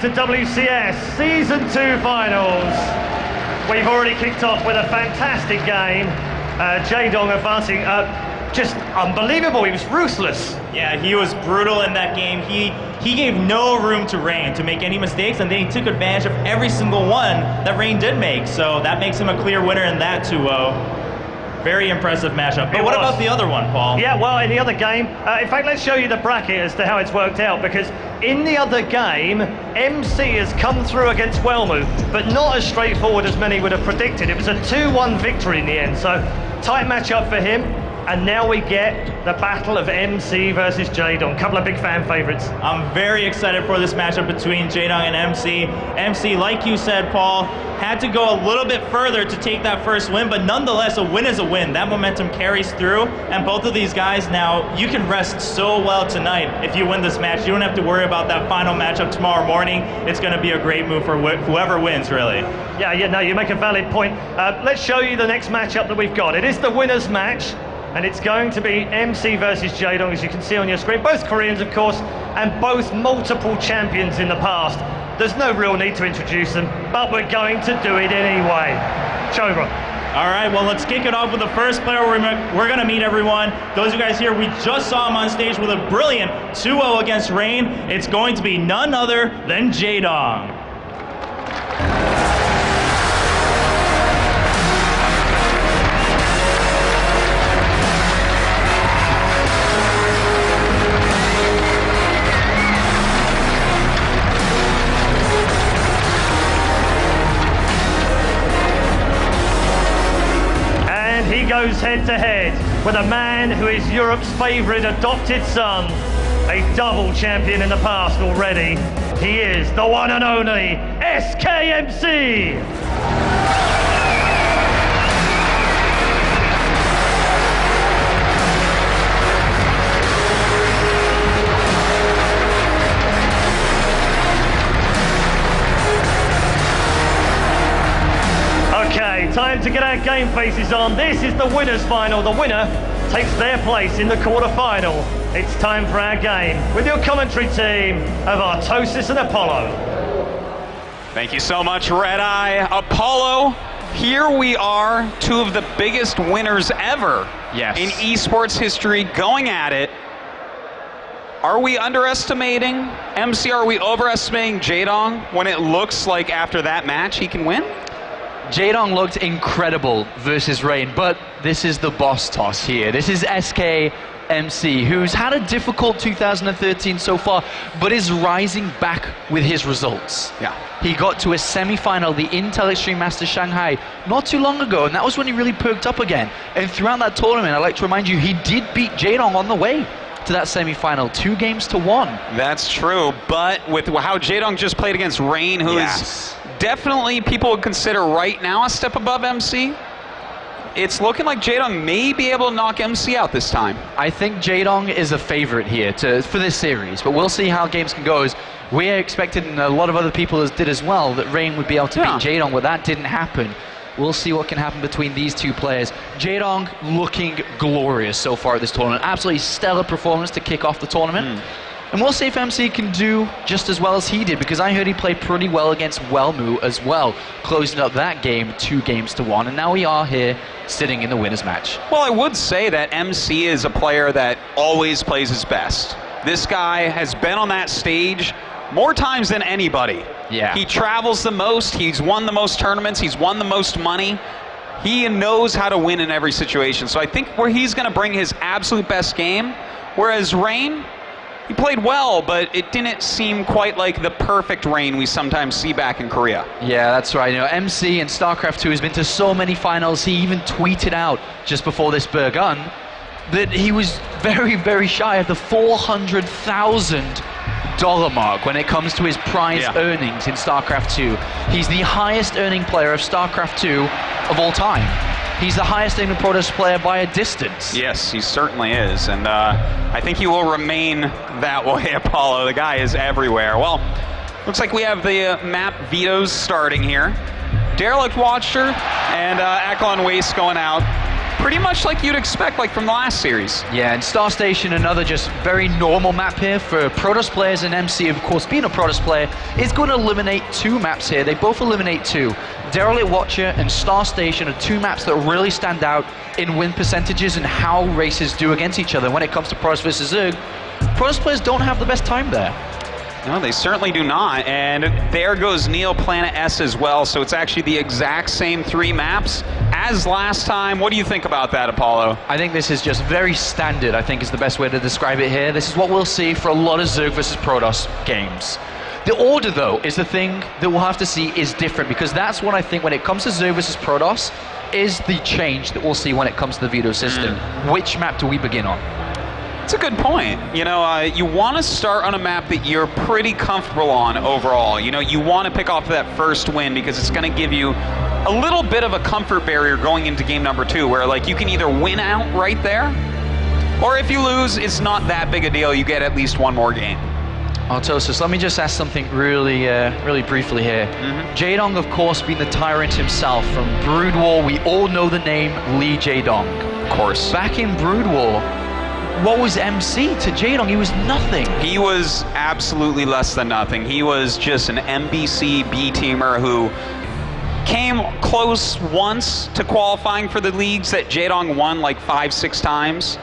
to WCS Season 2 Finals. We've already kicked off with a fantastic game. Jaedong advancing, just unbelievable, he was ruthless. Yeah, he was brutal in that game. He gave no room to Rain to make any mistakes, and then he took advantage of every single one that Rain did make. So that makes him a clear winner in that 2-0. Very impressive matchup. But what about the other one, Paul? Yeah, well, in the other game, in fact, let's show you the bracket as to how it's worked out, because in the other game, MC has come through against Welmu, but not as straightforward as many would have predicted. It was a 2-1 victory in the end, so tight matchup for him. And now we get the battle of MC versus Jaedong. Couple of big fan favorites. I'm very excited for this matchup between Jaedong and MC. MC, like you said, Paul, had to go a little bit further to take that first win, but nonetheless, a win is a win. That momentum carries through, and both of these guys now, you can rest so well tonight if you win this match. You don't have to worry about that final matchup tomorrow morning. It's going to be a great move for whoever wins, really. Yeah, no, you make a valid point. Let's show you the next matchup that we've got. It is the winner's match. And it's going to be MC versus Jaedong, as you can see on your screen. Both Koreans, of course, and both multiple champions in the past. There's no real need to introduce them, but we're going to do it anyway. Chobra. All right, well, let's kick it off with the first player we're going to meet, everyone. Those of you guys here, we just saw him on stage with a brilliant 2-0 against Rain. It's going to be none other than Jaedong. He goes head-to-head with a man who is Europe's favourite adopted son, a double champion in the past already. He is the one and only SKMC! Okay, time to get our game faces on. This is the winner's final. The winner takes their place in the quarter-final. It's time for our game with your commentary team of Artosis and Apollo. Thank you so much, Red Eye. Apollo, here we are, two of the biggest winners ever in esports history going at it. Are we underestimating MC? Are we overestimating Jaedong when it looks like after that match he can win? Jaedong looked incredible versus Rain, but this is the boss toss here. This is SKMC, who's had a difficult 2013 so far, but is rising back with his results. Yeah. He got to a semi-final, the Intel Extreme Masters Shanghai, not too long ago, and that was when he really perked up again. And throughout that tournament, I'd like to remind you, he did beat Jaedong on the way to that semi-final, 2-1. That's true, but with how Jaedong just played against Rain, who is definitely people would consider right now a step above MC, it's looking like Jaedong may be able to knock MC out this time. I think Jaedong is a favorite here for this series, but we'll see how games can go. As we expected, and a lot of other people did as well, that Rain would be able to beat Jaedong, but that didn't happen. We'll see what can happen between these two players. Jaedong looking glorious so far at this tournament. Absolutely stellar performance to kick off the tournament. And we'll see if MC can do just as well as he did, because I heard he played pretty well against Welmu as well, closing up that game 2-1, and now we are here sitting in the winner's match. Well, I would say that MC is a player that always plays his best. This guy has been on that stage more times than anybody. Yeah. He travels the most, he's won the most tournaments, he's won the most money. He knows how to win in every situation. So I think where he's going to bring his absolute best game, whereas Rain, he played well, but it didn't seem quite like the perfect Rain we sometimes see back in Korea. Yeah, that's right. You know, MC in StarCraft 2 has been to so many finals. He even tweeted out just before this begun that he was very, very shy of the $400,000 mark when it comes to his prize earnings in StarCraft 2. He's the highest earning player of StarCraft 2 of all time. He's the highest earning Protoss player by a distance. Yes, he certainly is, and I think he will remain that way, Apollo. The guy is everywhere. Well, looks like we have the map vetoes starting here. Derelict Watcher and Aklon Waste going out. pretty much like you'd expect, like from the last series. Yeah, and Star Station, another just very normal map here for Protoss players, and MC, of course, being a Protoss player, is going to eliminate 2 maps here. They both eliminate 2. Derelict Watcher and Star Station are 2 maps that really stand out in win percentages and how races do against each other. When it comes to Protoss versus Zerg, Protoss players don't have the best time there. No, they certainly do not. And there goes Neo Planet S as well. So it's actually the exact same 3 maps as last time. What do you think about that, Apollo? I think this is just very standard, I think is the best way to describe it here. This is what we'll see for a lot of Zerg versus Protoss games. The order, though, is the thing that we'll have to see is different, because that's what I think when it comes to Zerg versus Protoss is the change that we'll see when it comes to the veto system. Which map do we begin on? That's a good point. You know, you want to start on a map that you're pretty comfortable on overall. You know, you want to pick off that first win because it's going to give you a little bit of a comfort barrier going into game number 2, where like you can either win out right there, or if you lose, it's not that big a deal. You get at least 1 more game. Artosis, let me just ask something really briefly here. Jaedong, of course, being the tyrant himself from Brood War, we all know the name Lee Jaedong. Of course. Back in Brood War, what was MC to Jaedong? He was nothing. He was absolutely less than nothing. He was just an MBC B-teamer who came close once to qualifying for the leagues that Jaedong won like 5-6 times.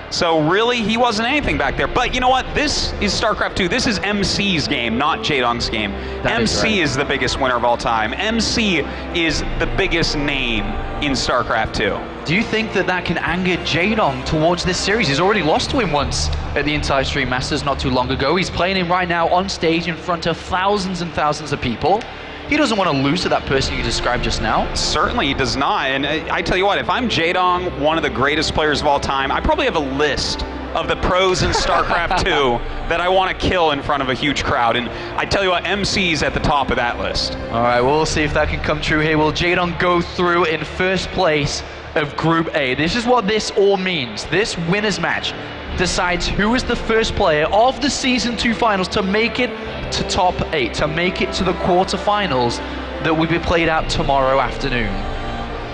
So really, he wasn't anything back there. But you know what? This is StarCraft 2. This is MC's game, not Jaedong's game. MC is the biggest winner of all time. MC is the biggest name in StarCraft 2. Do you think that that can anger Jaedong towards this series? He's already lost to him once at the Entire Stream Masters not too long ago. He's playing him right now on stage in front of thousands and thousands of people. He doesn't want to lose to that person you described just now. Certainly he does not. And I tell you what, if I'm Jaedong, one of the greatest players of all time, I probably have a list of the pros in StarCraft 2 that I want to kill in front of a huge crowd. And I tell you what, MC's at the top of that list. All right, well, we'll see if that can come true here. Will Jaedong go through in first place of Group A? This is what this all means. This winner's match decides who is the first player of the Season 2 finals to make it to top 8, to make it to the quarterfinals that will be played out tomorrow afternoon.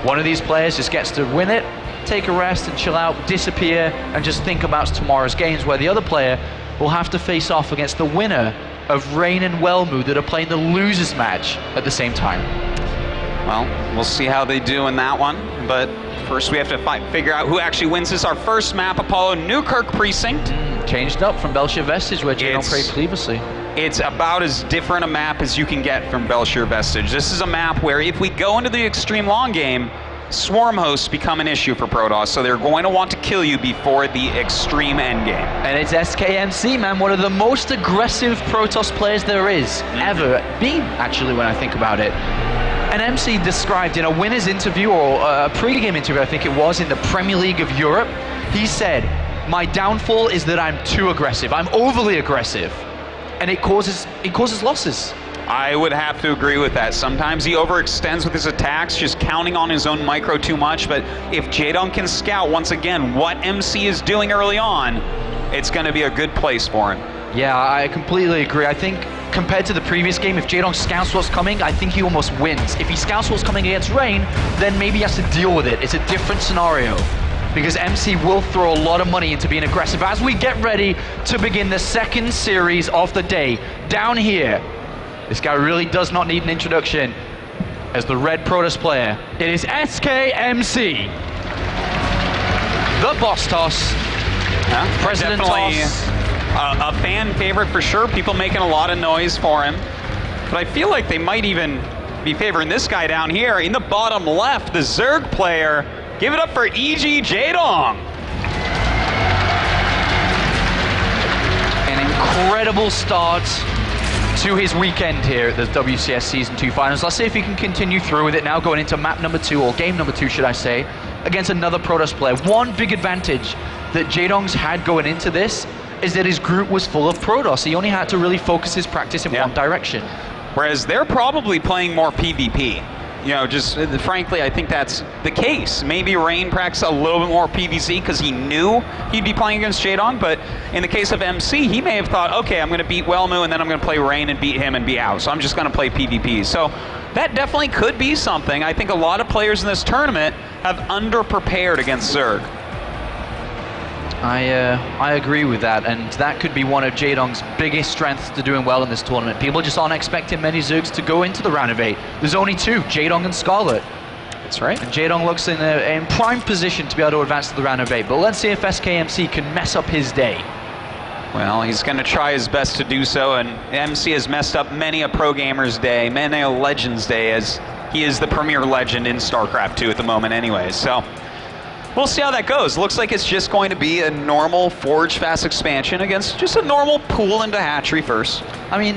One of these players just gets to win it, take a rest and chill out, disappear, and just think about tomorrow's games, where the other player will have to face off against the winner of Rain and Wellmu that are playing the losers match at the same time. Well, we'll see how they do in that one, but first we have to figure out who actually wins this. Our first map, Apollo, Newkirk Precinct. Changed up from Belshir Vestige, where Jaedong played previously. It's about as different a map as you can get from Belshir Vestige. This is a map where if we go into the extreme long game, swarm hosts become an issue for Protoss, so they're going to want to kill you before the extreme endgame. And it's SKMC, man, one of the most aggressive Protoss players there is, ever been, actually, when I think about it. And MC described in a winner's interview, or a pre-game interview, I think it was, in the Premier League of Europe, he said, "My downfall is that I'm too aggressive. I'm overly aggressive. And it causes losses." I would have to agree with that. Sometimes he overextends with his attacks, just counting on his own micro too much, but if Jaedong can scout, once again, what MC is doing early on, it's going to be a good place for him. Yeah, I completely agree. I think compared to the previous game, if Jaedong scouts what's coming, I think he almost wins. If he scouts what's coming against Rain, then maybe he has to deal with it. It's a different scenario, because MC will throw a lot of money into being aggressive as we get ready to begin the second series of the day. Down here, this guy really does not need an introduction as the red Protoss player. It is SKMC, the boss toss, President Toss. A fan favorite for sure. People making a lot of noise for him. But I feel like they might even be favoring this guy down here in the bottom left, the Zerg player. Give it up for E.G. Jaedong. An incredible start to his weekend here at the WCS Season 2 Finals. Let's see if he can continue through with it now, going into map number 2, or game number 2, should I say, against another Protoss player. One big advantage that Jaedong's had going into this is that his group was full of Protoss. He only had to really focus his practice in one direction. Whereas they're probably playing more PvP. You know, just frankly, I think that's the case. Maybe Rain practiced a little bit more PvC because he knew he'd be playing against Jaedong, but in the case of MC, he may have thought, okay, I'm going to beat Wellmu, and then I'm going to play Rain and beat him and be out, so I'm just going to play PvP. So that definitely could be something. I think a lot of players in this tournament have underprepared against Zerg. I agree with that, and that could be one of Jaedong's biggest strengths to doing well in this tournament. People just aren't expecting many Zergs to go into the round of 8. There's only 2, Jaedong and Scarlet. That's right. And Jaedong looks in prime position to be able to advance to the round of 8, but let's see if SKMC can mess up his day. Well, he's going to try his best to do so, and MC has messed up many a pro gamer's day, many a legend's day, as he is the premier legend in StarCraft 2 at the moment anyways. So we'll see how that goes. Looks like it's just going to be a normal Forge Fast expansion against just a normal pool into hatchery first. I mean,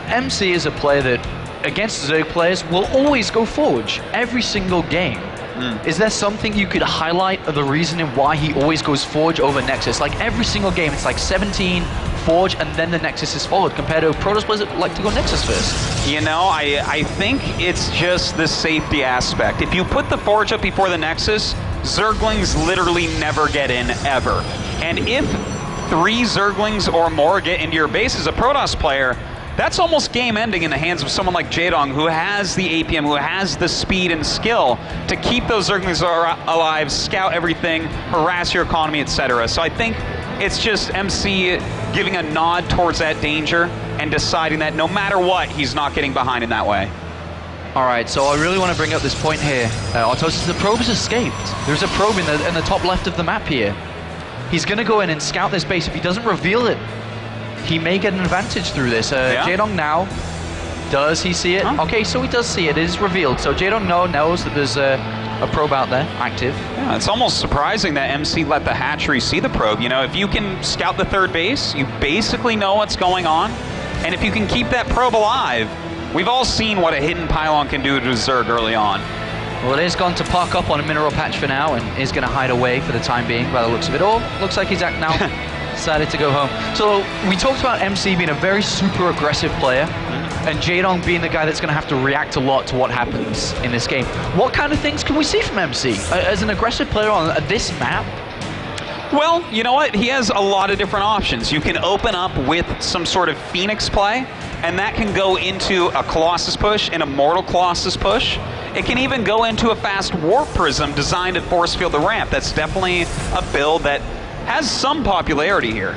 MC is a player that, against Zerg players, will always go Forge every single game. Is there something you could highlight of the reasoning why he always goes Forge over Nexus? Like every single game, it's like 17, Forge, and then the Nexus is followed, compared to Protoss players that like to go Nexus first. You know, I think it's just the safety aspect. If you put the Forge up before the Nexus, Zerglings literally never get in, ever. And if 3 Zerglings or more get into your base as a Protoss player, that's almost game ending in the hands of someone like Jaedong, who has the APM, who has the speed and skill to keep those Zerglings alive, scout everything, harass your economy, etc. So I think it's just MC giving a nod towards that danger and deciding that no matter what, he's not getting behind in that way. All right, so I really want to bring up this point here. Artosis, the probe has escaped. There's a probe in the top left of the map here. He's going to go in and scout this base. If he doesn't reveal it, he may get an advantage through this. Jaedong now, does he see it? Huh? Okay, so he does see it. It is revealed. So Jaedong knows that there's a probe out there, active. Yeah, it's almost surprising that MC let the hatchery see the probe. You know, if you can scout the third base, you basically know what's going on. And if you can keep that probe alive, we've all seen what a hidden pylon can do to Zerg early on. Well, it is going to park up on a mineral patch for now and is going to hide away for the time being by the looks of it. Or looks like he's now decided to go home. So we talked about MC being a very super aggressive player and Jaedong being the guy that's going to have to react a lot to what happens in this game. What kind of things can we see from MC as an aggressive player on this map? Well, you know what? He has a lot of different options. You can open up with some sort of Phoenix play, and that can go into a Colossus push, an Immortal Colossus push. It can even go into a fast Warp Prism designed to force field the ramp. That's definitely a build that has some popularity here.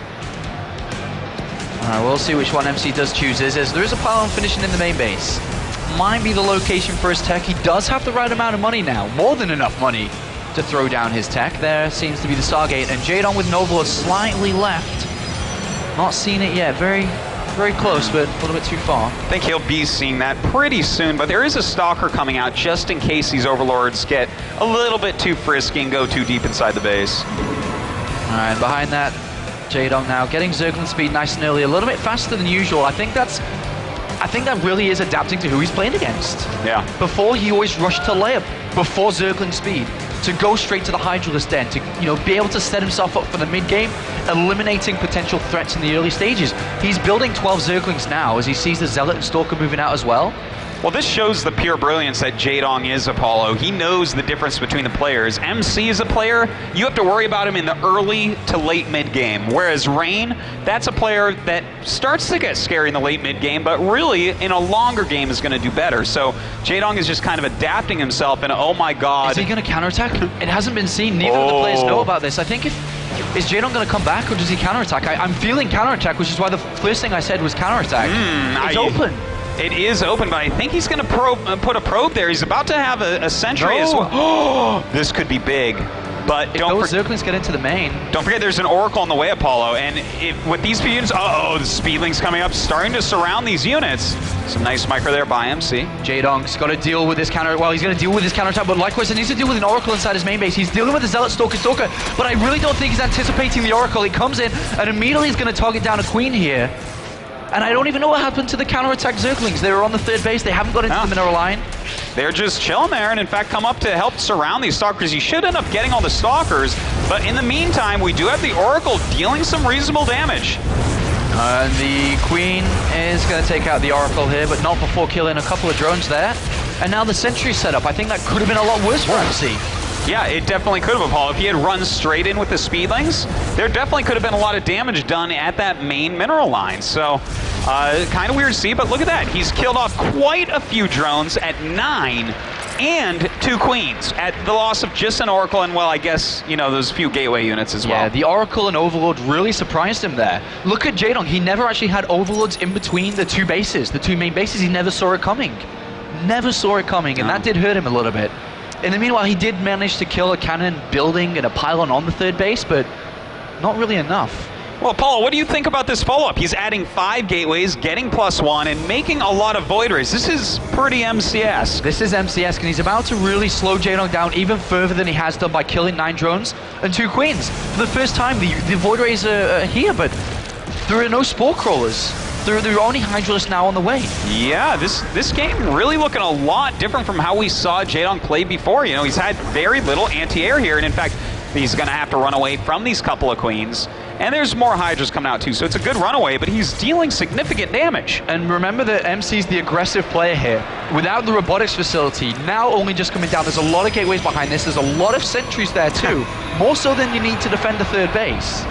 All right, we'll see which one MC does choose. As there is a pylon finishing in the main base. Might be the location for his tech. He does have the right amount of money now, more than enough money to throw down his tech. There seems to be the Stargate, and Jaedong with Noble slightly left. Not seen it yet. Very, very close, but a little bit too far. I think he'll be seeing that pretty soon, but there is a Stalker coming out just in case these Overlords get a little bit too frisky and go too deep inside the base. All right, behind that, Jaedong now getting Zergling speed nice and early, a little bit faster than usual. I think that really is adapting to who he's playing against. Yeah. Before, he always rushed to layup before Zergling speed, to go straight to the Hydralisk Den, to be able to set himself up for the mid game, eliminating potential threats in the early stages. He's building 12 Zerglings now as he sees the Zealot and Stalker moving out as well. Well, this shows the pure brilliance that Jaedong is, Apollo. He knows the difference between the players. MC is a player, you have to worry about him in the early to late mid-game, whereas Rain, that's a player that starts to get scary in the late mid-game, but really, in a longer game, is going to do better. So Jaedong is just kind of adapting himself, and oh my god. Is he going to counterattack? It hasn't been seen. Neither of the players know about this. I think is Jaedong going to come back, or does he counterattack? I'm feeling counterattack, which is why the first thing I said was counterattack. It's open. It is open, but I think he's going to put a probe there. He's about to have a sentry as well. Oh, this could be big. But if those Zerglings get into the main. Don't forget there's an Oracle on the way, Apollo. And with these units, the Speedling's coming up, starting to surround these units. Some nice micro there by MC. Jaedong's got to deal with this counter. Well, he's going to deal with this counterattack, but likewise, he needs to deal with an Oracle inside his main base. He's dealing with the Zealot Stalker, but I really don't think he's anticipating the Oracle. He comes in and immediately is going to target down a Queen here. And I don't even know what happened to the counterattack Zerglings. They were on the third base. They haven't got into the mineral line. They're just chilling there, and in fact come up to help surround these Stalkers. You should end up getting all the Stalkers, but in the meantime, we do have the Oracle dealing some reasonable damage. And the Queen is going to take out the Oracle here, but not before killing a couple of drones there. And now the sentry set up. I think that could have been a lot worse for MC. Yeah, it definitely could have, Apollo. If he had run straight in with the speedlings, there definitely could have been a lot of damage done at that main mineral line. So, kind of weird to see, but look at that. He's killed off quite a few drones at 9 and 2 queens at the loss of just an Oracle and, well, I guess, you know, those few gateway units as well. Yeah, the Oracle and Overlord really surprised him there. Look at Jaedong. He never actually had Overlords in between the 2 bases, the 2 main bases. He never saw it coming. Never saw it coming, and that did hurt him a little bit. In the meanwhile, he did manage to kill a cannon building and a pylon on the 3rd base, but not really enough. Well, Paulo, what do you think about this follow-up? He's adding 5 gateways, getting +1, and making a lot of void rays. This is pretty MCS. This is MCS, and he's about to really slow Jaedong down even further than he has done by killing 9 drones and 2 queens. For the first time, the void rays are here, but there are no spore crawlers. There are only Hydralisks now on the way. Yeah, this game really looking a lot different from how we saw Jaedong play before. You know, he's had very little anti-air here, and in fact, he's going to have to run away from these couple of queens. And there's more Hydras coming out too, so it's a good runaway, but he's dealing significant damage. And remember that MC's the aggressive player here. Without the robotics facility, now only just coming down, there's a lot of gateways behind this, there's a lot of sentries there too. More so than you need to defend the 3rd base.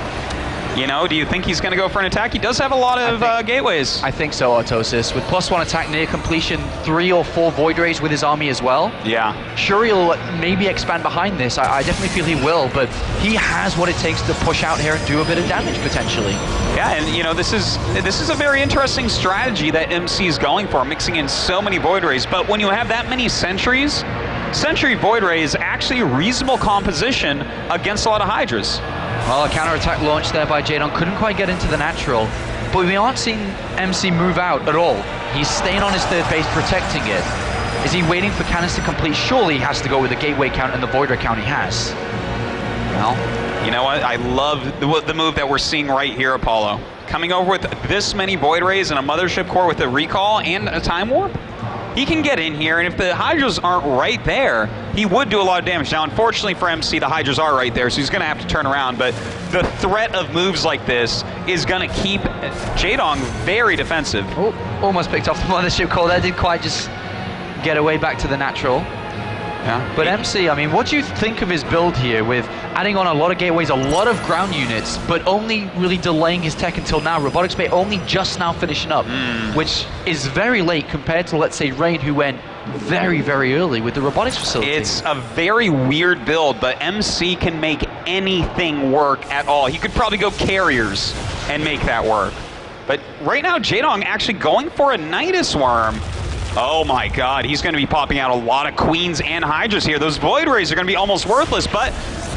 You know, do you think he's going to go for an attack? He does have a lot of gateways. I think so, Autosis. With +1 attack near completion, 3 or 4 void rays with his army as well. Yeah. Sure, he'll maybe expand behind this. I definitely feel he will, but he has what it takes to push out here and do a bit of damage potentially. Yeah, and you know, this is a very interesting strategy that MC is going for, mixing in so many void rays. But when you have that many sentries, Sentry Void Ray is actually a reasonable composition against a lot of Hydras. Well, a counterattack launch there by Jaedong couldn't quite get into the natural, but we aren't seeing MC move out at all. He's staying on his 3rd base, protecting it. Is he waiting for cannons to complete? Surely he has to go with the gateway count and the void ray count he has. Well, you know what? I love the move that we're seeing right here, Apollo. Coming over with this many void rays and a mothership core with a recall and a time warp. He can get in here, and if the Hydras aren't right there, he would do a lot of damage. Now, unfortunately for MC, the Hydras are right there, so he's going to have to turn around, but the threat of moves like this is going to keep Jaedong very defensive. Oh, almost picked off the mothership core there, didn't quite just get away back to the natural. Yeah. But MC, I mean, what do you think of his build here with adding on a lot of gateways, a lot of ground units, but only really delaying his tech until now? Robotics Bay only just now finishing up, which is very late compared to, let's say, Rain, who went very, very early with the robotics facility. It's a very weird build, but MC can make anything work at all. He could probably go carriers and make that work. But right now, Jaedong actually going for a Nidus Worm. Oh my god, he's going to be popping out a lot of queens and hydras here. Those void rays are going to be almost worthless, but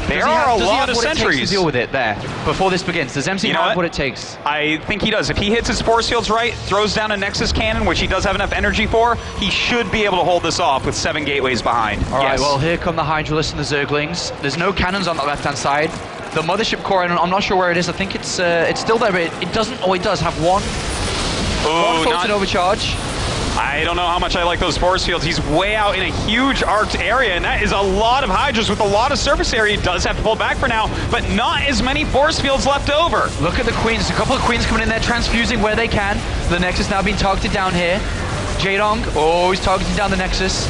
there are a lot of sentries. To deal with it there before this begins? Does MC have what it takes? I think he does. If he hits his force fields right, throws down a Nexus cannon, which he does have enough energy for, he should be able to hold this off with 7 gateways behind. All right, well, here come the Hydralisks and the Zerglings. There's no cannons on the left-hand side. The mothership core, I'm not sure where it is. I think it's still there, but it doesn't. Oh, it does have one photon overcharge. I don't know how much I like those force fields. He's way out in a huge arced area, and that is a lot of Hydras with a lot of surface area. He does have to pull back for now, but not as many force fields left over. Look at the Queens. A couple of Queens coming in there, transfusing where they can. The Nexus now being targeted down here. Jaedong, he's targeting down the Nexus.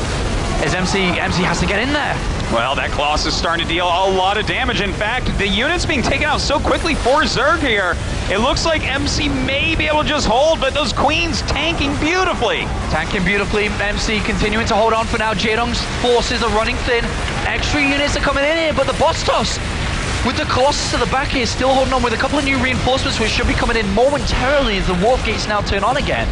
As MC has to get in there. Well, that Colossus is starting to deal a lot of damage. In fact, the unit's being taken out so quickly for Zerg here. It looks like MC may be able to just hold, but those Queens tanking beautifully. Tanking beautifully. MC continuing to hold on for now. Jaedong's forces are running thin. Extra units are coming in here, but the Bostos with the Colossus to the back here still holding on with a couple of new reinforcements which should be coming in momentarily as the warp gates now turn on again.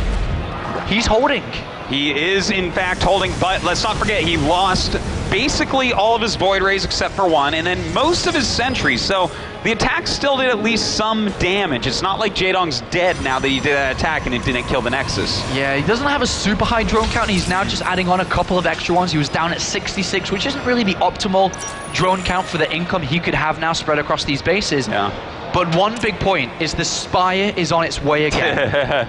He's holding. He is, in fact, holding, but let's not forget, he lost basically all of his Void Rays except for one, and then most of his sentries, so the attack still did at least some damage. It's not like Jaedong's dead now that he did that attack and it didn't kill the Nexus. Yeah, he doesn't have a super high drone count. He's now just adding on a couple of extra ones. He was down at 66, which isn't really the optimal drone count for the income he could have now spread across these bases. Yeah. But one big point is the Spire is on its way again.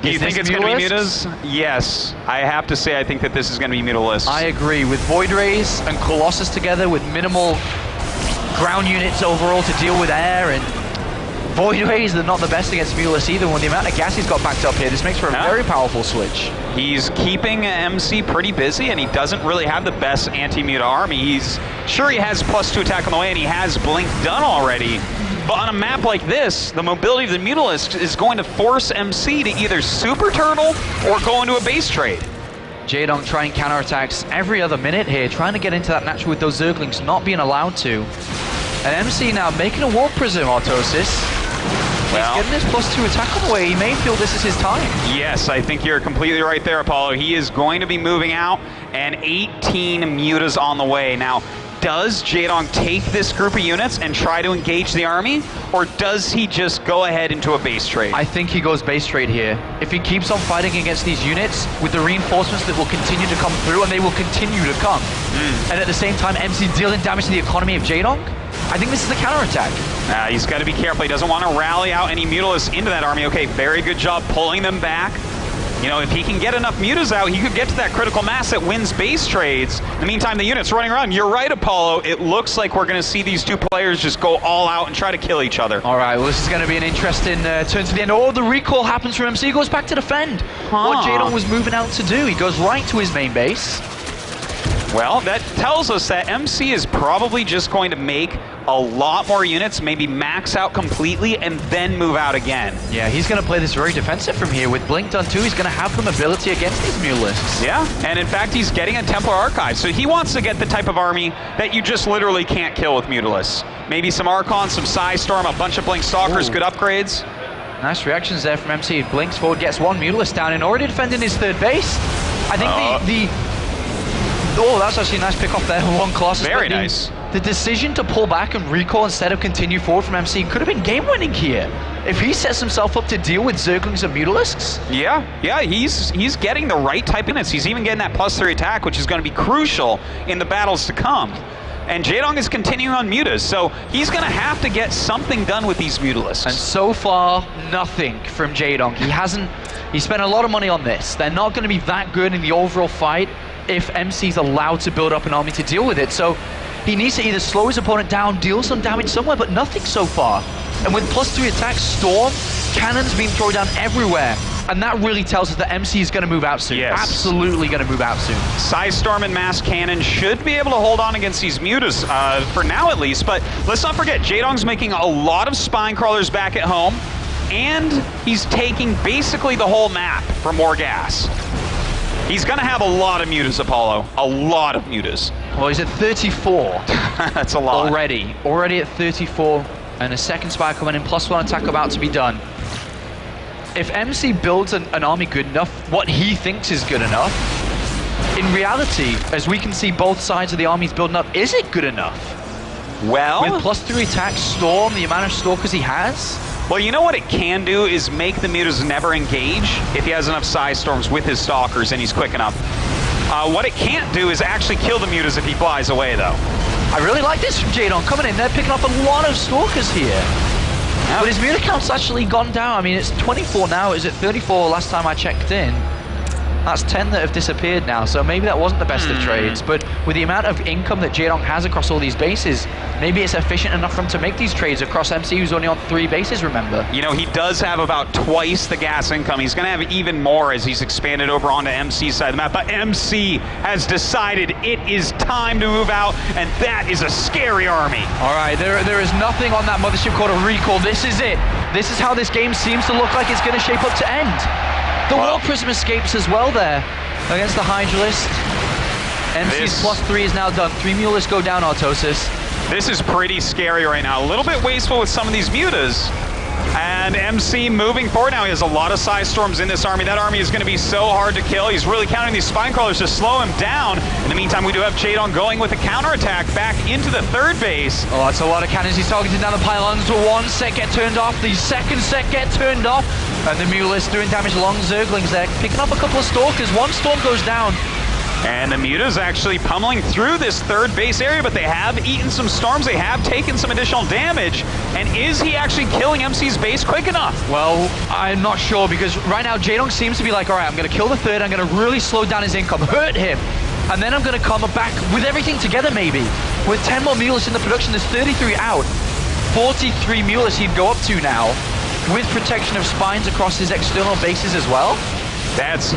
Do you think it's going to be mutas? Yes. I have to say I think that this is going to be mutalisks. I agree. With Void Rays and Colossus together with minimal ground units overall to deal with air, and Void Rays are not the best against Mulus either. When the amount of gas he's got backed up here, this makes for a very powerful switch. He's keeping MC pretty busy, and he doesn't really have the best anti-Muta army. He's sure he has +2 attack on the way, and he has Blink done already. But on a map like this, the mobility of the Mutalisk is going to force MC to either Super Turtle or go into a base trade. Jaedong trying counterattacks every other minute here, trying to get into that natural with those Zerglings, not being allowed to. And MC now making a Warp Prism, Autosis. Well, he's getting his +2 attack on the way. He may feel this is his time. Yes, I think you're completely right there, Apollo. He is going to be moving out, and 18 Mutas on the way. Now, does Jaedong take this group of units and try to engage the army, or does he just go ahead into a base trade? I think he goes base trade here. If he keeps on fighting against these units with the reinforcements that will continue to come through, and they will continue to come, and at the same time MC dealing damage to the economy of Jaedong, I think this is a counterattack. He's got to be careful. He doesn't want to rally out any Mutalists into that army. Okay, very good job pulling them back. You know, if he can get enough Mutas out, he could get to that critical mass that wins base trades. In the meantime, the unit's running around. You're right, Apollo. It looks like we're going to see these two players just go all out and try to kill each other. All right, well, this is going to be an interesting turn to the end. Oh, the recall happens from MC. He goes back to defend. What Jaedong was moving out to do. He goes right to his main base. Well, that tells us that MC is probably just going to make a lot more units, maybe max out completely, and then move out again. Yeah, he's going to play this very defensive from here. With Blink done too, he's going to have the mobility against these Mutalisks. Yeah, and in fact, he's getting a Templar Archive, so he wants to get the type of army that you just literally can't kill with Mutalisks. Maybe some Archons, some Psystorm, a bunch of Blink Stalkers, good upgrades. Nice reactions there from MC. Blinks forward, gets one Mutalisk down, and already defending his third base. I think oh, that's actually a nice pick off there. One Colossus. Very nice. The decision to pull back and recall instead of continue forward from MC could have been game-winning here. If he sets himself up to deal with Zerglings and Mutalisks. Yeah, he's getting the right type of units. He's even getting that +3 attack, which is going to be crucial in the battles to come. And Jaedong is continuing on Mutas, so he's going to have to get something done with these Mutalisks. And so far, nothing from Jaedong. He spent a lot of money on this. They're not going to be that good in the overall fight if MC's allowed to build up an army to deal with it. So he needs to either slow his opponent down, deal some damage somewhere, but nothing so far. And with +3 attacks, Storm, cannons being thrown down everywhere. And that really tells us that MC is going to move out soon. Yes. Absolutely going to move out soon. Psystorm and Mass Cannon should be able to hold on against these Mutas, for now at least. But let's not forget, Jaedong's making a lot of Spine Crawlers back at home, and he's taking basically the whole map for more gas. He's going to have a lot of Mutas, Apollo. A lot of Mutas. Well, he's at 34. That's a lot. Already at 34. And a second spy coming in, +1 attack about to be done. If MC builds an army good enough, what he thinks is good enough, in reality, as we can see both sides of the armies building up, is it good enough? Well, with +3 attack, Storm, the amount of Stalkers he has? Well, you know what it can do is make the Mutas never engage if he has enough Psystorms with his Stalkers and he's quick enough. What it can't do is actually kill the Mutas if he flies away, though. I really like this from Jaedong coming in. They're picking up a lot of Stalkers here. Yep. But his Muta count's actually gone down. I mean, it's 24 now. Is it 34 last time I checked in? That's 10 that have disappeared now, so maybe that wasn't the best of trades. But with the amount of income that Jaedong has across all these bases, maybe it's efficient enough for him to make these trades across MC, who's only on 3 bases, remember? You know, he does have about twice the gas income. He's going to have even more as he's expanded over onto MC's side of the map. But MC has decided it is time to move out, and that is a scary army. All right, there is nothing on that mothership called a recall. This is it. This is how this game seems to look like it's going to shape up to end. The Warp Prism escapes as well there against the Hydralist. MC's +3 is now done. 3 Mutalisks go down, Autosis. This is pretty scary right now. A little bit wasteful with some of these Mutas. And MC moving forward now. He has a lot of Psystorms in this army. That army is going to be so hard to kill. He's really counting these Spine Crawlers to slow him down. In the meantime, we do have Jaedong going with a counterattack back into the third base. Oh, that's a lot of cannons. He's targeting down the pylons. One set get turned off. The second set get turned off. And the Mutalisk doing damage along Zerglings there. Picking up a couple of Stalkers. One Storm goes down. And the Muta's actually pummeling through this third base area, but they have eaten some Storms, they have taken some additional damage, and is he actually killing MC's base quick enough? Well, I'm not sure, because right now Jaedong seems to be like, all right, I'm going to kill the third, I'm going to really slow down his income, hurt him, and then I'm going to come back with everything together maybe. With 10 more Mutalisks in the production, there's 33 out. 43 mules he'd go up to now, with protection of spines across his external bases as well.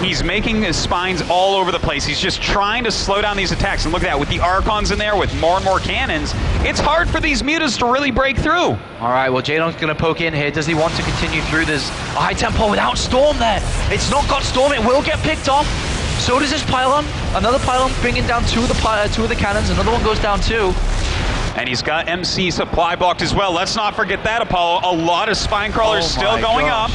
He's making his spines all over the place. He's just trying to slow down these attacks. And look at that, with the Archons in there, with more and more cannons, it's hard for these mutas to really break through. All right, well, Jaedong's going to poke in here. Does he want to continue through? There's a high tempo without Storm there. It's not got Storm. It will get picked off. So does this pylon. Another pylon bringing down two of the cannons. Another one goes down too. And he's got MC supply blocked as well. Let's not forget that, Apollo. A lot of spine crawlers still going up.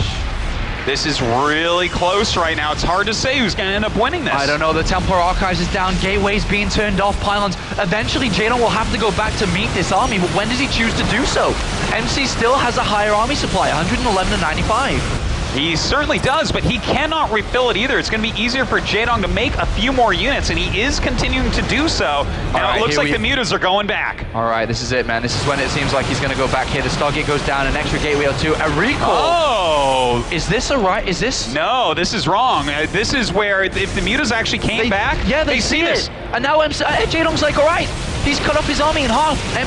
This is really close right now. It's hard to say who's going to end up winning this. I don't know. The Templar Archives is down. Gateways being turned off. Pylons. Eventually, Jaedong will have to go back to meet this army, but when does he choose to do so? MC still has a higher army supply, 111 to 95. He certainly does, but he cannot refill it either. It's going to be easier for Jaedong to make a few more units, and he is continuing to do so. Now it looks like the mutas are going back. All right, this is it, man. This is when it seems like he's going to go back here. The Stargate goes down, an extra gateway or two. A recall. Oh! Is this a right? Is this? No, this is wrong. This is where, if the mutas actually came back, yeah, they see this. And now Jaedong's like, all right. He's cut off his army in half. It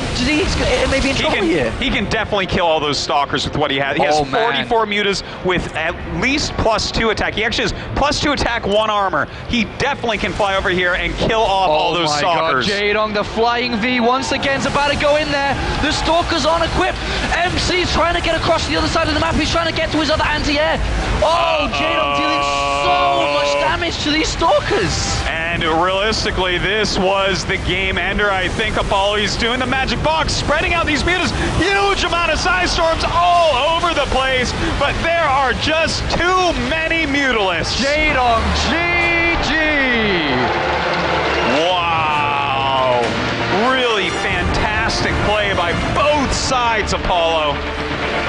may be in trouble here. He can definitely kill all those stalkers with what he has. He has 44 mutas with at least +2 attack. He actually has +2 attack, 1 armor. He definitely can fly over here and kill off all those stalkers. God, Jaedong, the flying V once again is about to go in there. The stalkers aren't equipped. MC's trying to get across the other side of the map. He's trying to get to his other anti-air. Jaedong dealing so much damage to these stalkers. And realistically, this was the game ender. I think Apollo, he's doing the magic box, spreading out these mutas. Huge amount of side storms all over the place, but there are just too many mutalisks. Jaedong, GG. Wow. Really fantastic play by both sides, Apollo.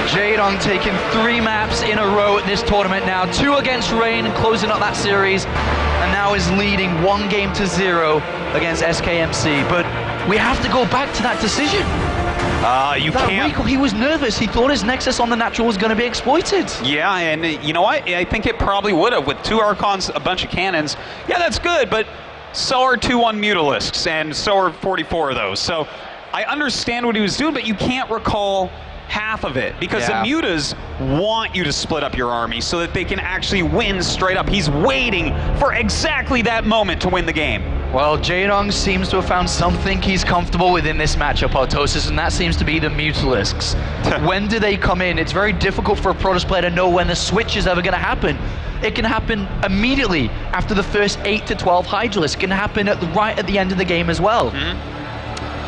Jaedong taking 3 maps in a row at this tournament now. 2 against Rain, closing up that series. And now is leading 1-0 against SKMC. But we have to go back to that decision. You can't. Recall, he was nervous. He thought his Nexus on the natural was going to be exploited. Yeah, and you know what? I think it probably would have with 2 Archons, a bunch of cannons. Yeah, that's good, but so are 2-1 Mutalisks, and so are 44 of those. So I understand what he was doing, but you can't recall half of it, because the mutas want you to split up your army so that they can actually win straight up. He's waiting for exactly that moment to win the game. Well, Jaedong seems to have found something he's comfortable with in this matchup, Autosis, and that seems to be the Mutalisks. When do they come in? It's very difficult for a Protoss player to know when the switch is ever going to happen. It can happen immediately after the first 8 to 12 Hydralisks. It can happen right at the end of the game as well.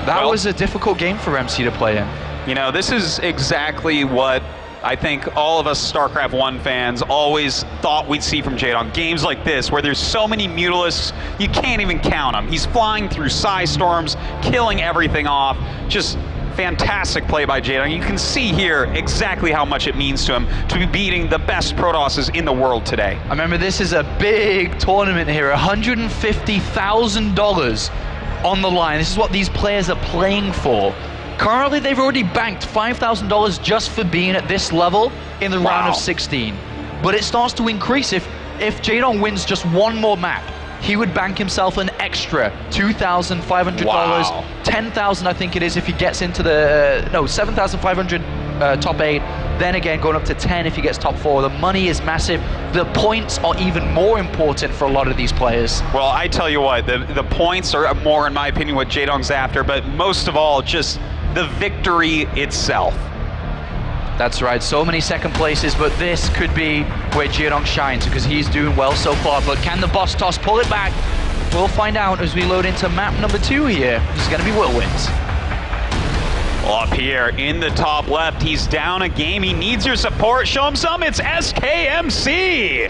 That was a difficult game for MC to play in. You know, this is exactly what I think all of us StarCraft 1 fans always thought we'd see from Jaedong. Games like this, where there's so many Mutalisks, you can't even count them. He's flying through Psy Storms, killing everything off. Just fantastic play by Jaedong. You can see here exactly how much it means to him to be beating the best Protosses in the world today. I remember this is a big tournament here, $150,000 on the line. This is what these players are playing for. Currently, they've already banked $5,000 just for being at this level in the round of 16. But it starts to increase. If Jaedong wins just 1 more map, he would bank himself an extra $2,500, $10,000 I think it is if he gets into the, $7,500 top 8, then again going up to 10 if he gets top 4. The money is massive. The points are even more important for a lot of these players. Well, I tell you what, the points are more, in my opinion, what Jaedong's after, but most of all, just the victory itself. That's right, so many second places, but this could be where Jaedong shines because he's doing well so far. But can the boss toss pull it back? We'll find out as we load into map number 2 here. This is going to be Whirlwinds. Up here in the top left, he's down a game. He needs your support. Show him some. It's SKMC.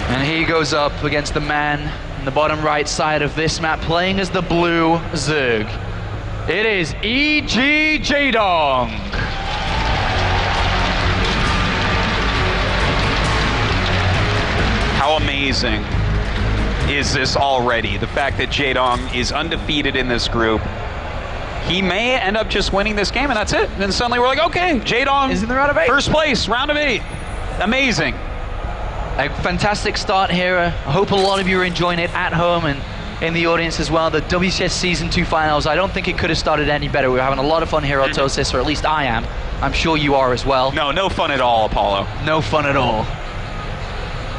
And he goes up against the man on the bottom right side of this map, playing as the blue Zerg. It is E.G. Jaedong. How amazing is this already? The fact that Jaedong is undefeated in this group. He may end up just winning this game, and that's it. Then suddenly we're like, okay, Jaedong is in the round of 8. First place, round of 8. Amazing. A fantastic start here. I hope a lot of you are enjoying it at home and in the audience as well. The WCS Season 2 finals, I don't think it could have started any better. We're having a lot of fun here at Tosis, or at least I am. I'm sure you are as well. No, no fun at all, Apollo. No fun at all.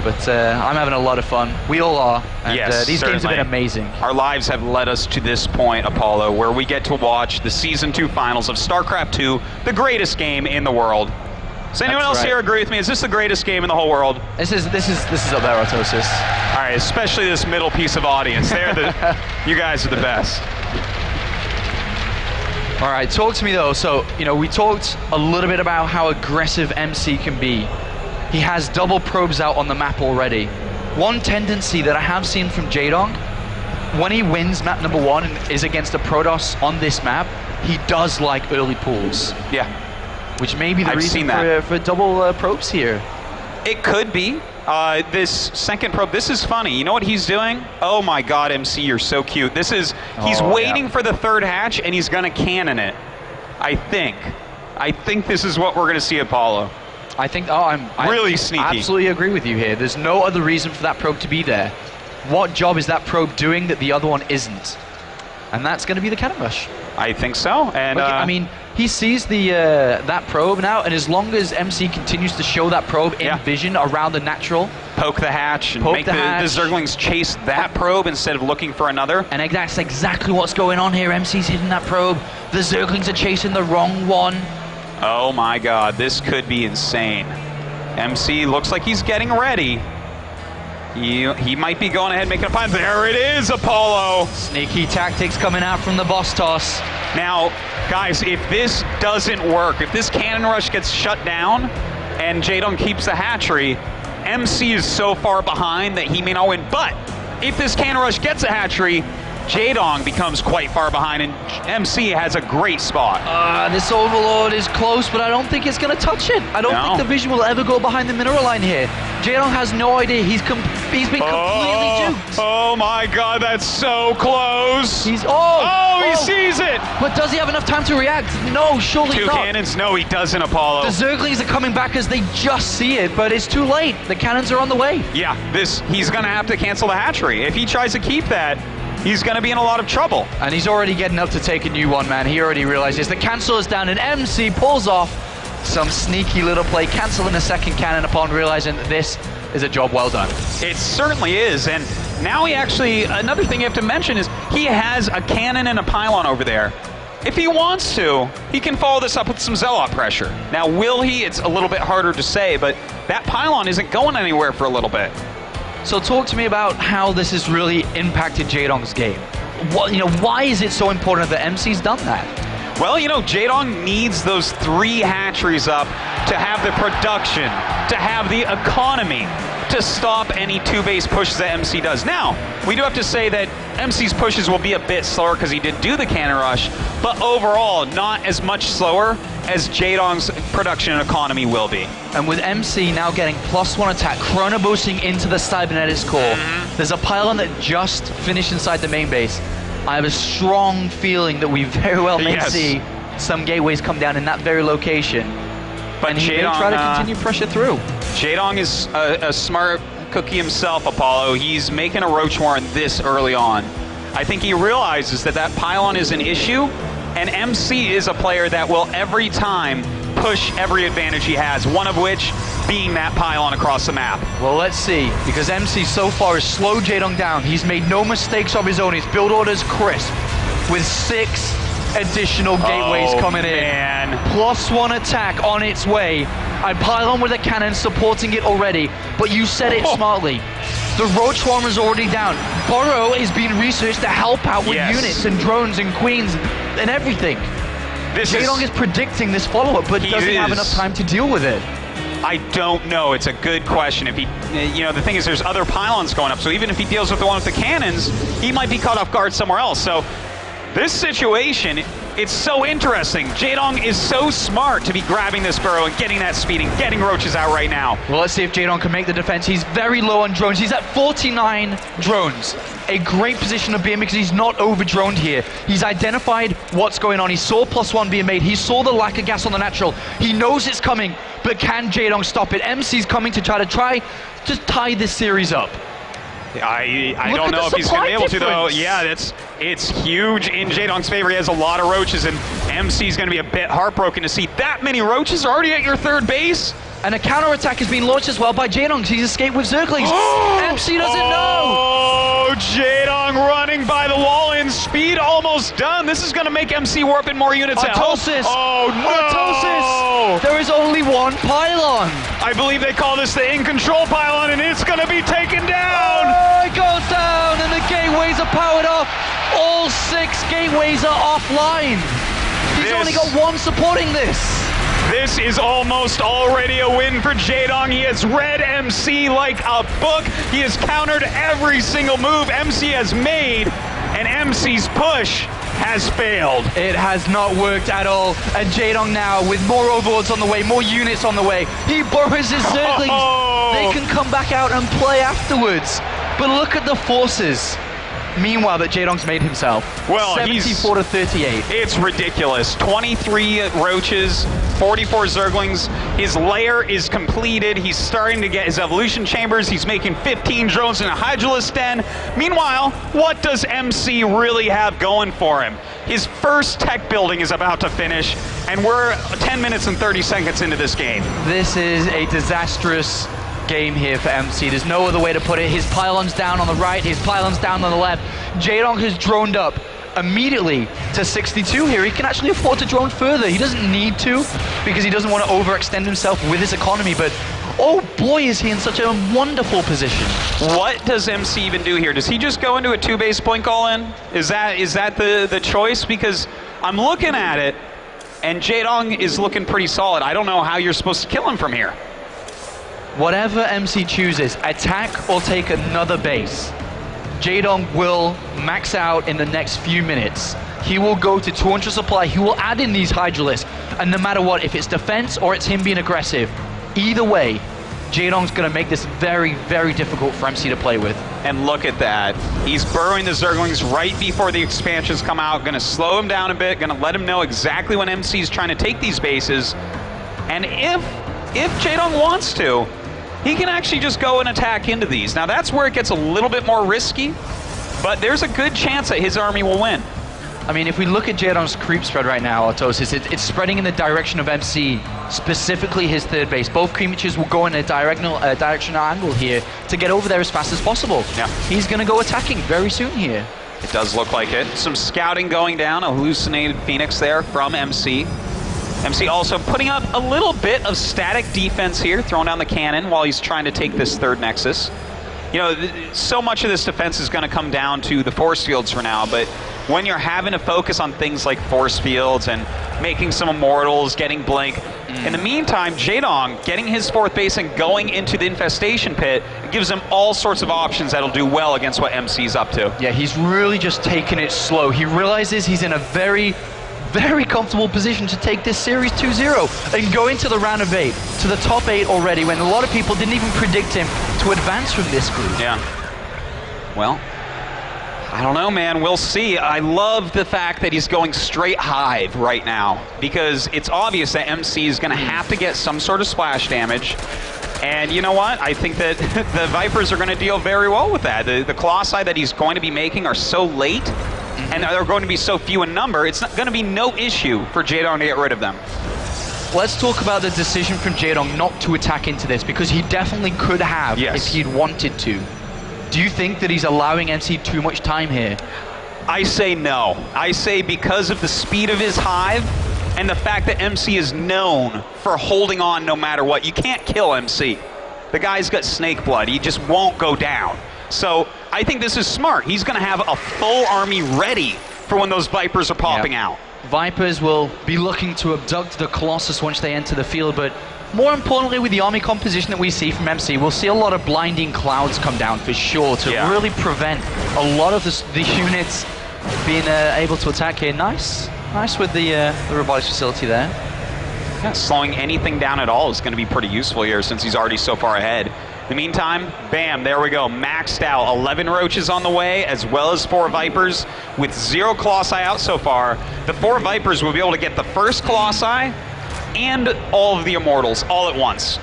But I'm having a lot of fun. We all are. And yes, these games have been amazing. Our lives have led us to this point, Apollo, where we get to watch the Season 2 finals of StarCraft 2, the greatest game in the world. Does anyone else here agree with me? Is this the greatest game in the whole world? This is up there, Autosis. All right, especially this middle piece of audience. You guys are the best. All right, talk to me though. So, we talked a little bit about how aggressive MC can be. He has double probes out on the map already. One tendency that I have seen from Jaedong, when he wins map number 1 and is against a Protoss on this map, he does like early pulls. Yeah. Which may be the reason for double probes here. It could be. This second probe, this is funny. You know what he's doing? Oh my God, MC, you're so cute. He's waiting for the third hatch and he's gonna cannon it. I think this is what we're gonna see, Apollo. I think, I'm really sneaky. I absolutely agree with you here. There's no other reason for that probe to be there. What job is that probe doing that the other one isn't? And that's going to be the cannon rush. I think so. And I mean, he sees that probe now, and as long as MC continues to show that probe in vision around the natural, poke the hatch and make the Zerglings chase that probe instead of looking for another. And that's exactly what's going on here. MC's hitting that probe. The Zerglings are chasing the wrong one. Oh my God, this could be insane. MC looks like he's getting ready. He might be going ahead and making a find. There it is, Apollo. Sneaky tactics coming out from the boss toss. Now, guys, if this doesn't work, if this cannon rush gets shut down and Jaedong keeps the hatchery, MC is so far behind that he may not win. But if this cannon rush gets a hatchery, Jaedong becomes quite far behind, and MC has a great spot. This Overlord is close, but I don't think it's going to touch it. I don't think the vision will ever go behind the mineral line here. Jaedong has no idea. He's been completely duped. Oh my God, that's so close. He sees it. But does he have enough time to react? No, surely not. 2 cannons? No, he doesn't, Apollo. The Zerglings are coming back as they just see it, but it's too late. The cannons are on the way. Yeah, he's going to have to cancel the hatchery. If he tries to keep that, he's going to be in a lot of trouble. And he's already getting up to take a new one, man. He already realizes the cancel is down, and MC pulls off some sneaky little play, canceling a second cannon upon realizing that this is a job well done. It certainly is, and now another thing you have to mention is he has a cannon and a pylon over there. If he wants to, he can follow this up with some Zealot pressure. Now, will he? It's a little bit harder to say, but that pylon isn't going anywhere for a little bit. So talk to me about how this has really impacted Jaedong's game. Why is it so important that MC's done that? Well, Jaedong needs those 3 hatcheries up to have the production, to have the economy, to stop any 2-base pushes that MC does. Now, we do have to say that MC's pushes will be a bit slower because he did do the cannon rush, but overall, not as much slower as Jaedong's production and economy will be. And with MC now getting +1 attack, chrono boosting into the Cybernetics core, there's a pylon that just finished inside the main base. I have a strong feeling that we very well may see some gateways come down in that very location. But he may try to continue pressure through. Jaedong is a smart cookie himself, Apollo. He's making a Roach Warren this early on. I think he realizes that pylon is an issue, and MC is a player that will every time push every advantage he has, one of which being that pylon across the map. Well, let's see, because MC so far has slowed Jaedong down. He's made no mistakes of his own. His build orders crisp with 6 additional gateways coming in. +1 attack on its way. A pylon with a cannon supporting it already, but you said it smartly. The Roach Swarm is already down. Burrow is being researched to help out with units and drones and queens and everything. Jaedong is predicting this follow-up, but doesn't have enough time to deal with it. I don't know. It's a good question. If he, the thing is, there's other pylons going up, so even if he deals with the one with the cannons, he might be caught off guard somewhere else. So this situation, It's so interesting. Jaedong is so smart to be grabbing this burrow and getting that speed and getting roaches out right now. Well, let's see if Jaedong can make the defense. He's very low on drones. He's at 49 drones. A great position to be in because he's not over-droned here. He's identified what's going on. He saw +1 being made. He saw the lack of gas on the natural. He knows it's coming, but can Jaedong stop it? MC's coming to try to tie this series up. I don't know if he's going to be able to, though. Yeah, it's huge in Jaedong's favor. He has a lot of roaches, and MC's going to be a bit heartbroken to see that many roaches already at your third base. And a counterattack is being launched as well by Jaedong. He's escaped with Zerglings. MC doesn't know. Oh, Jaedong running by the wall in speed, almost done. This is going to make MC warp in more units at home. Oh, no. Autosis. There is only one pylon. I believe they call this the in-control pylon, and it's going to be taken down. Oh, it goes down, and the gateways are powered off. All 6 gateways are offline. He's only got one supporting this. This is almost already a win for Jaedong. He has read MC like a book. He has countered every single move MC has made, and MC's push has failed. It has not worked at all. And Jaedong now, with more overlords on the way, more units on the way, he borrows his Zerglings. They can come back out and play afterwards. But look at the forces. Meanwhile, that Jaedong's made himself. Well, 74 to 38. It's ridiculous. 23 roaches, 44 Zerglings. His lair is completed. He's starting to get his evolution chambers. He's making 15 drones in a Hydralisk den. Meanwhile, what does MC really have going for him? His first tech building is about to finish, and we're 10 minutes and 30 seconds into this game. This is a disastrous game here for MC. There's no other way to put it. His pylon's down on the right, his pylon's down on the left. Jaedong has droned up immediately to 62 here. He can actually afford to drone further. He doesn't need to because he doesn't want to overextend himself with his economy, but oh boy, is he in such a wonderful position. What does MC even do here? Does he just go into a 2-base point call in? Is that the choice? Because I'm looking at it, and Jaedong is looking pretty solid. I don't know how you're supposed to kill him from here. Whatever MC chooses, attack or take another base, Jaedong will max out in the next few minutes. He will go to 200 supply, he will add in these Hydralisks, and no matter what, if it's defense or it's him being aggressive, either way, Jaedong's going to make this very, very difficult for MC to play with. And look at that. He's burrowing the Zerglings right before the expansions come out, going to slow him down a bit, going to let him know exactly when MC's trying to take these bases. And if Jaedong wants to, he can actually just go and attack into these. Now that's where it gets a little bit more risky, but there's a good chance that his army will win. I mean, if we look at Jaedong's creep spread right now, Autosis, it's spreading in the direction of MC, specifically his third base. Both creatures will go in a directional angle here to get over there as fast as possible. Yeah. He's going to go attacking very soon here. It does look like it. Some scouting going down, a hallucinated Phoenix there from MC. MC also putting up a little bit of static defense here, throwing down the cannon while he's trying to take this third Nexus. You know, so much of this defense is going to come down to the force fields for now, but when you're having to focus on things like force fields and making some immortals, getting blink, in the meantime, Jaedong getting his fourth base and going into the infestation pit gives him all sorts of options that'll do well against what MC's up to. Yeah, he's really just taking it slow. He realizes he's in a very comfortable position to take this series 2-0 and go into the round of 8, to the top 8 already, when a lot of people didn't even predict him to advance from this group. Yeah. Well, I don't know, man. We'll see. I love the fact that he's going straight Hive right now, because it's obvious that MC is going to have to get some sort of splash damage. And you know what? I think that the Vipers are going to deal very well with that. The Colossi that he's going to be making are so late, and they're going to be so few in number, it's not going to be no issue for Jaedong to get rid of them. Let's talk about the decision from Jaedong not to attack into this, because he definitely could have if he'd wanted to. Do you think that he's allowing MC too much time here? I say no. I say because of the speed of his Hive and the fact that MC is known for holding on no matter what. You can't kill MC. The guy's got snake blood. He just won't go down. So I think this is smart. He's going to have a full army ready for when those Vipers are popping out. Vipers will be looking to abduct the Colossus once they enter the field, but more importantly, with the army composition that we see from MC, we'll see a lot of blinding clouds come down for sure to really prevent a lot of the units being able to attack here. Nice Nice with the robotics facility there. Yeah, slowing anything down at all is going to be pretty useful here since he's already so far ahead. In the meantime, bam, there we go. Maxed out. 11 Roaches on the way, as well as 4 Vipers with 0 Colossi out so far. The 4 Vipers will be able to get the first Colossi and all of the Immortals all at once.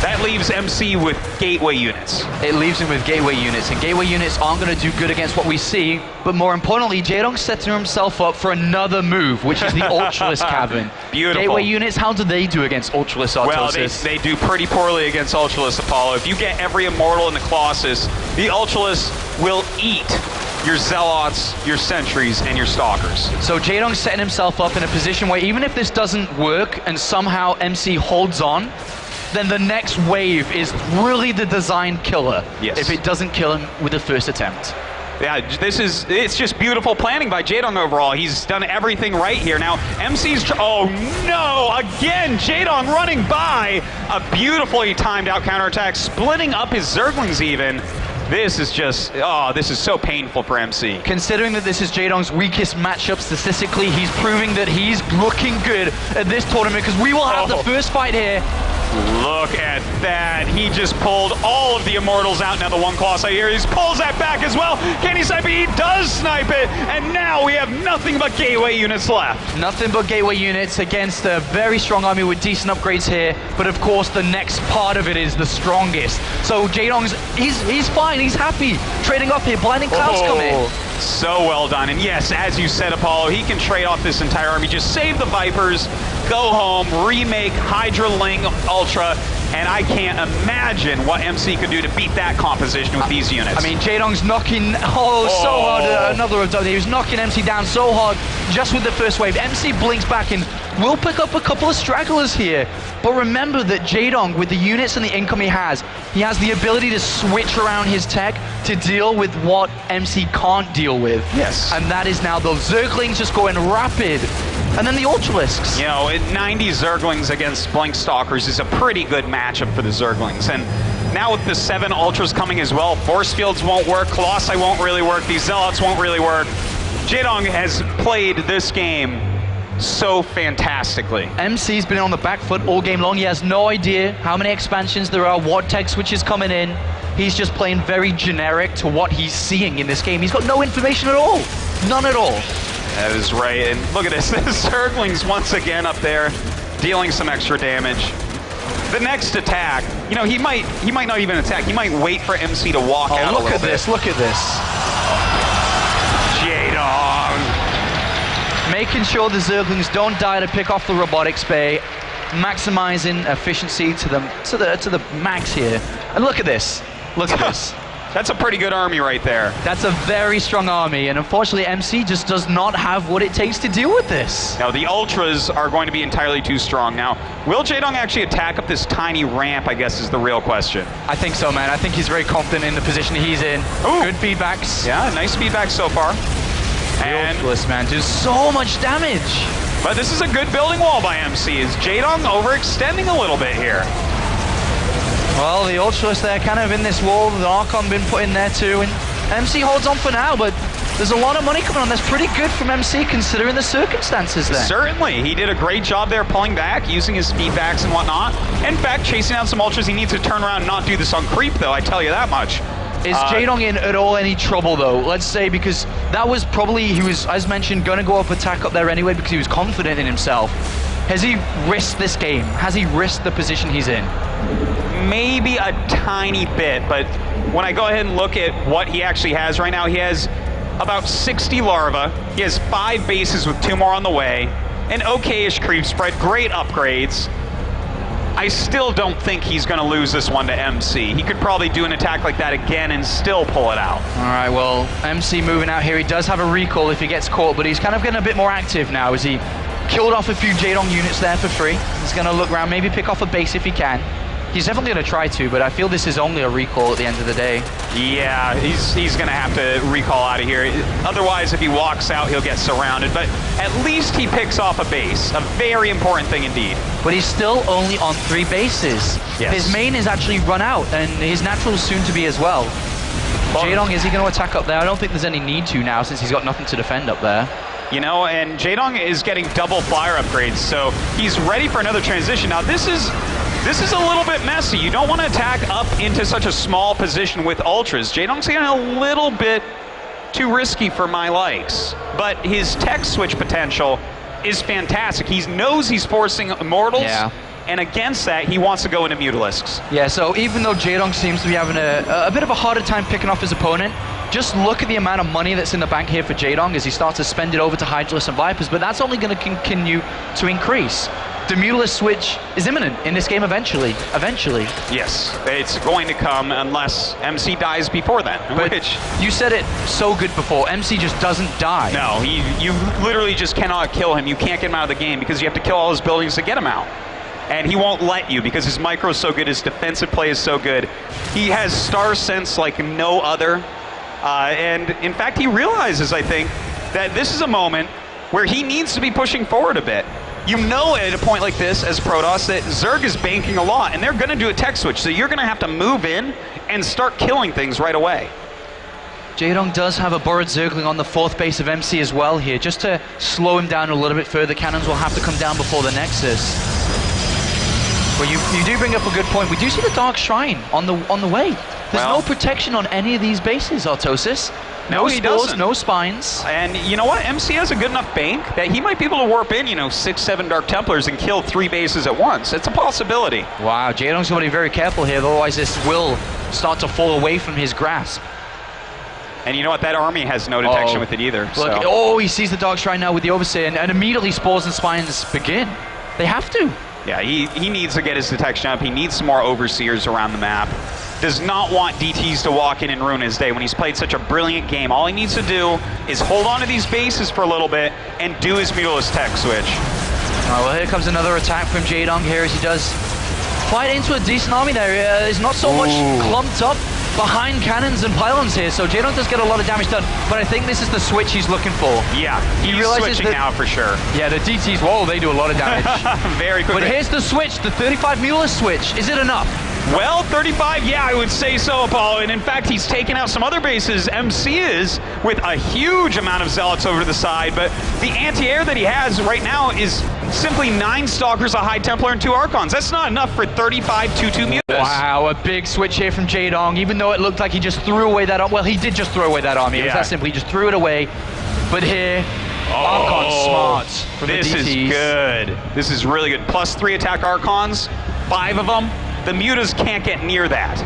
That leaves MC with gateway units. It leaves him with gateway units, and gateway units aren't going to do good against what we see, but more importantly, Jaedong's setting himself up for another move, which is the Ultralisk Cavern. Beautiful. Gateway units, how do they do against Ultralisk Artosis? Well, they do pretty poorly against Ultralisk Apollo. If you get every Immortal in the Colossus, the Ultralisk will eat your Zealots, your Sentries, and your Stalkers. So Jaedong's setting himself up in a position where even if this doesn't work and somehow MC holds on, then the next wave is really the design killer. Yes. If it doesn't kill him with the first attempt. Yeah, it's just beautiful planning by Jaedong overall. He's done everything right here. Now, MC's, oh no, again, Jaedong running by. A beautifully timed out counterattack, splitting up his Zerglings even. This is just, oh, this is so painful for MC. Considering that this is Jaedong's weakest matchup statistically, he's proving that he's looking good at this tournament because we will have the first fight here. Look at that. He just pulled all of the Immortals out. Now the 1 Colossi here, he pulls that back as well. Can he snipe it? He does snipe it. And now we have nothing but gateway units left. Nothing but gateway units against a very strong army with decent upgrades here. But of course, the next part of it is the strongest. So Jaedong's, he's fine. He's happy. Trading off here. Blinding Clouds come in. So well done. And yes, as you said, Apollo, he can trade off this entire army. Just save the Vipers, go home, remake Hydra Ling Ultra, and I can't imagine what MC could do to beat that composition with these units. I mean, Jaedong's knocking, so hard, another of those. He was knocking MC down so hard just with the first wave. MC blinks back and will pick up a couple of stragglers here. But remember that Jaedong, with the units and the income he has the ability to switch around his tech to deal with what MC can't deal with. Yes. And that is now those Zerglings just going rapid. And then the Ultralisks. You know, 90 Zerglings against Blink Stalkers is a pretty good matchup for the Zerglings. And now with the 7 Ultras coming as well, Force Fields won't work, Colossi won't really work, these Zealots won't really work. Jaedong has played this game so fantastically. MC's been on the back foot all game long. He has no idea how many expansions there are, what tech switches coming in. He's just playing very generic to what he's seeing in this game. He's got no information at all. None at all. That is right, and look at this. The Zerglings once again up there, dealing some extra damage. The next attack, you know, he might not even attack. He might wait for MC to walk out a little bit. Look at this. Jaedong. Making sure the Zerglings don't die to pick off the robotics bay, maximizing efficiency to the max here. And look at this. Look at this. That's a pretty good army right there. That's a very strong army, and unfortunately MC just does not have what it takes to deal with this. Now the Ultras are going to be entirely too strong. Now, will Jaedong actually attack up this tiny ramp, I guess is the real question. I think so, man. I think he's very confident in the position he's in. Ooh. Good feedbacks. Yeah, nice feedback so far. And Ultralisk, man, does so much damage. But this is a good building wall by MC. Is Jaedong overextending a little bit here? Well, the Ultralisk there kind of in this wall, the Archon been put in there too, and MC holds on for now, but there's a lot of money coming on. That's pretty good from MC considering the circumstances there. Certainly. He did a great job there pulling back, using his feedbacks and whatnot. In fact, chasing down some Ultras. He needs to turn around and not do this on creep, though, I tell you that much. Is Jaedong in at all any trouble, though? Let's say, because that was probably, he was, as mentioned, going to go up attack up there anyway because he was confident in himself. Has he risked this game? Has he risked the position he's in? Maybe a tiny bit, but when I go ahead and look at what he actually has right now, he has about 60 larvae, he has 5 bases with 2 more on the way, an okay-ish creep spread, great upgrades. I still don't think he's going to lose this one to MC. He could probably do an attack like that again and still pull it out. All right, well, MC moving out here. He does have a recall if he gets caught, but he's kind of getting a bit more active now as he killed off a few Jaedong units there for free. He's going to look around, maybe pick off a base if he can. He's definitely going to try to, but I feel this is only a recall at the end of the day. Yeah, he's going to have to recall out of here. Otherwise, if he walks out, he'll get surrounded. But at least he picks off a base. A very important thing indeed. But he's still only on 3 bases. Yes. His main is actually run out, and his natural is soon to be as well. Jaedong, is he going to attack up there? I don't think there's any need to now since he's got nothing to defend up there. You know, and Jaedong is getting double flyer upgrades, so he's ready for another transition. Now this is a little bit messy. You don't want to attack up into such a small position with ultras. Jaedong's getting a little bit too risky for my likes, but his tech switch potential is fantastic. He knows he's forcing Immortals, and against that, he wants to go into Mutalisks. Yeah, so even though Jaedong seems to be having a bit of a harder time picking off his opponent, just look at the amount of money that's in the bank here for Jaedong as he starts to spend it over to Hydralisk and Vipers, but that's only going to continue to increase. The Mutalisk switch is imminent in this game eventually. Yes, it's going to come unless MC dies before then. But which you said it so good before, MC just doesn't die. No, you literally just cannot kill him. You can't get him out of the game because you have to kill all his buildings to get him out. And he won't let you because his micro is so good, his defensive play is so good. He has star sense like no other. And in fact, he realizes, I think, that this is a moment where he needs to be pushing forward a bit. You know at a point like this, as Protoss, that Zerg is banking a lot, and they're going to do a tech switch, so you're going to have to move in and start killing things right away. Jaedong does have a borrowed Zergling on the 4th base of MC as well here, just to slow him down a little bit further. Cannons will have to come down before the Nexus. Well, you do bring up a good point. We do see the Dark Shrine on the way. There's no protection on any of these bases, Artosis. No spores, no spines. And you know what? MC has a good enough bank that he might be able to warp in, 6-7 Dark Templars and kill 3 bases at once. It's a possibility. Wow, Jaedong's going to be very careful here, otherwise this will start to fall away from his grasp. And you know what? That army has no detection with it either. Look, oh, he sees the Dark Shrine now with the Overseer, and immediately spores and spines begin. They have to. Yeah, he needs to get his detection up. He needs some more Overseers around the map. Does not want DTs to walk in and ruin his day when he's played such a brilliant game. All he needs to do is hold on to these bases for a little bit and do his Mutalisks tech switch. Well, here comes another attack from Jaedong here as he does fight into a decent army there. He's not so much clumped up behind cannons and pylons here, so Jaedong does get a lot of damage done, but I think this is the switch he's looking for. Yeah, he's switching now for sure. Yeah, the DTs, whoa, they do a lot of damage. Very quickly. But here's the switch, the 35 Mutalisk switch. Is it enough? Well, 35, yeah, I would say so, Apollo. And in fact, he's taken out some other bases. MC is with a huge amount of Zealots over to the side, but the anti-air that he has right now is simply 9 Stalkers, a High Templar, and 2 Archons. That's not enough for 35 2-2 Mutas. Wow, a big switch here from Jaedong, even though it looked like he just threw away that army. Well, he did just throw away that army. It was that simple. He just threw it away. But here, Archon smart from the DTs. This is good. This is really good. +3 attack Archons, 5 of them. The Mutas can't get near that.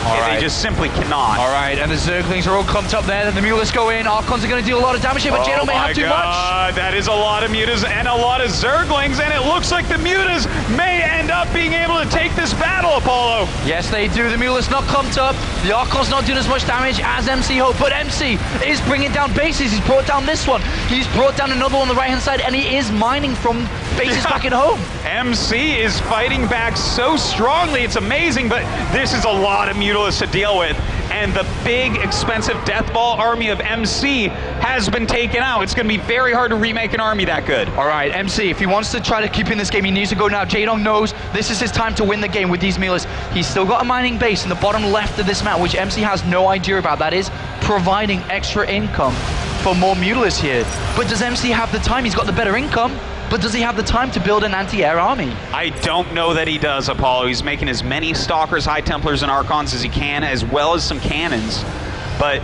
They just simply cannot. All right, and the Zerglings are all clumped up there. Then the Mutalisks go in. Archons are going to deal a lot of damage here, but Jaedong may have too much. That is a lot of Mutas and a lot of Zerglings, and it looks like the Mutas may end up being able to take this battle, Apollo. Yes, they do. The Mutalisks not clumped up. The Archons not doing as much damage as MC hoped, but MC is bringing down bases. He's brought down this one. He's brought down another one on the right-hand side, and he is mining from bases back at home. MC is fighting back so strongly. It's amazing, but this is a lot of Mutalisks to deal with, and the big expensive Death Ball army of MC has been taken out. It's going to be very hard to remake an army that good. All right, MC, if he wants to try to keep in this game, he needs to go now. Jaedong knows this is his time to win the game with these Mutalisks. He's still got a mining base in the bottom left of this map, which MC has no idea about. That is providing extra income for more Mutalisks here. But does MC have the time? He's got the better income. But does he have the time to build an anti-air army? I don't know that he does, Apollo. He's making as many Stalkers, High Templars, and Archons as he can, as well as some cannons. But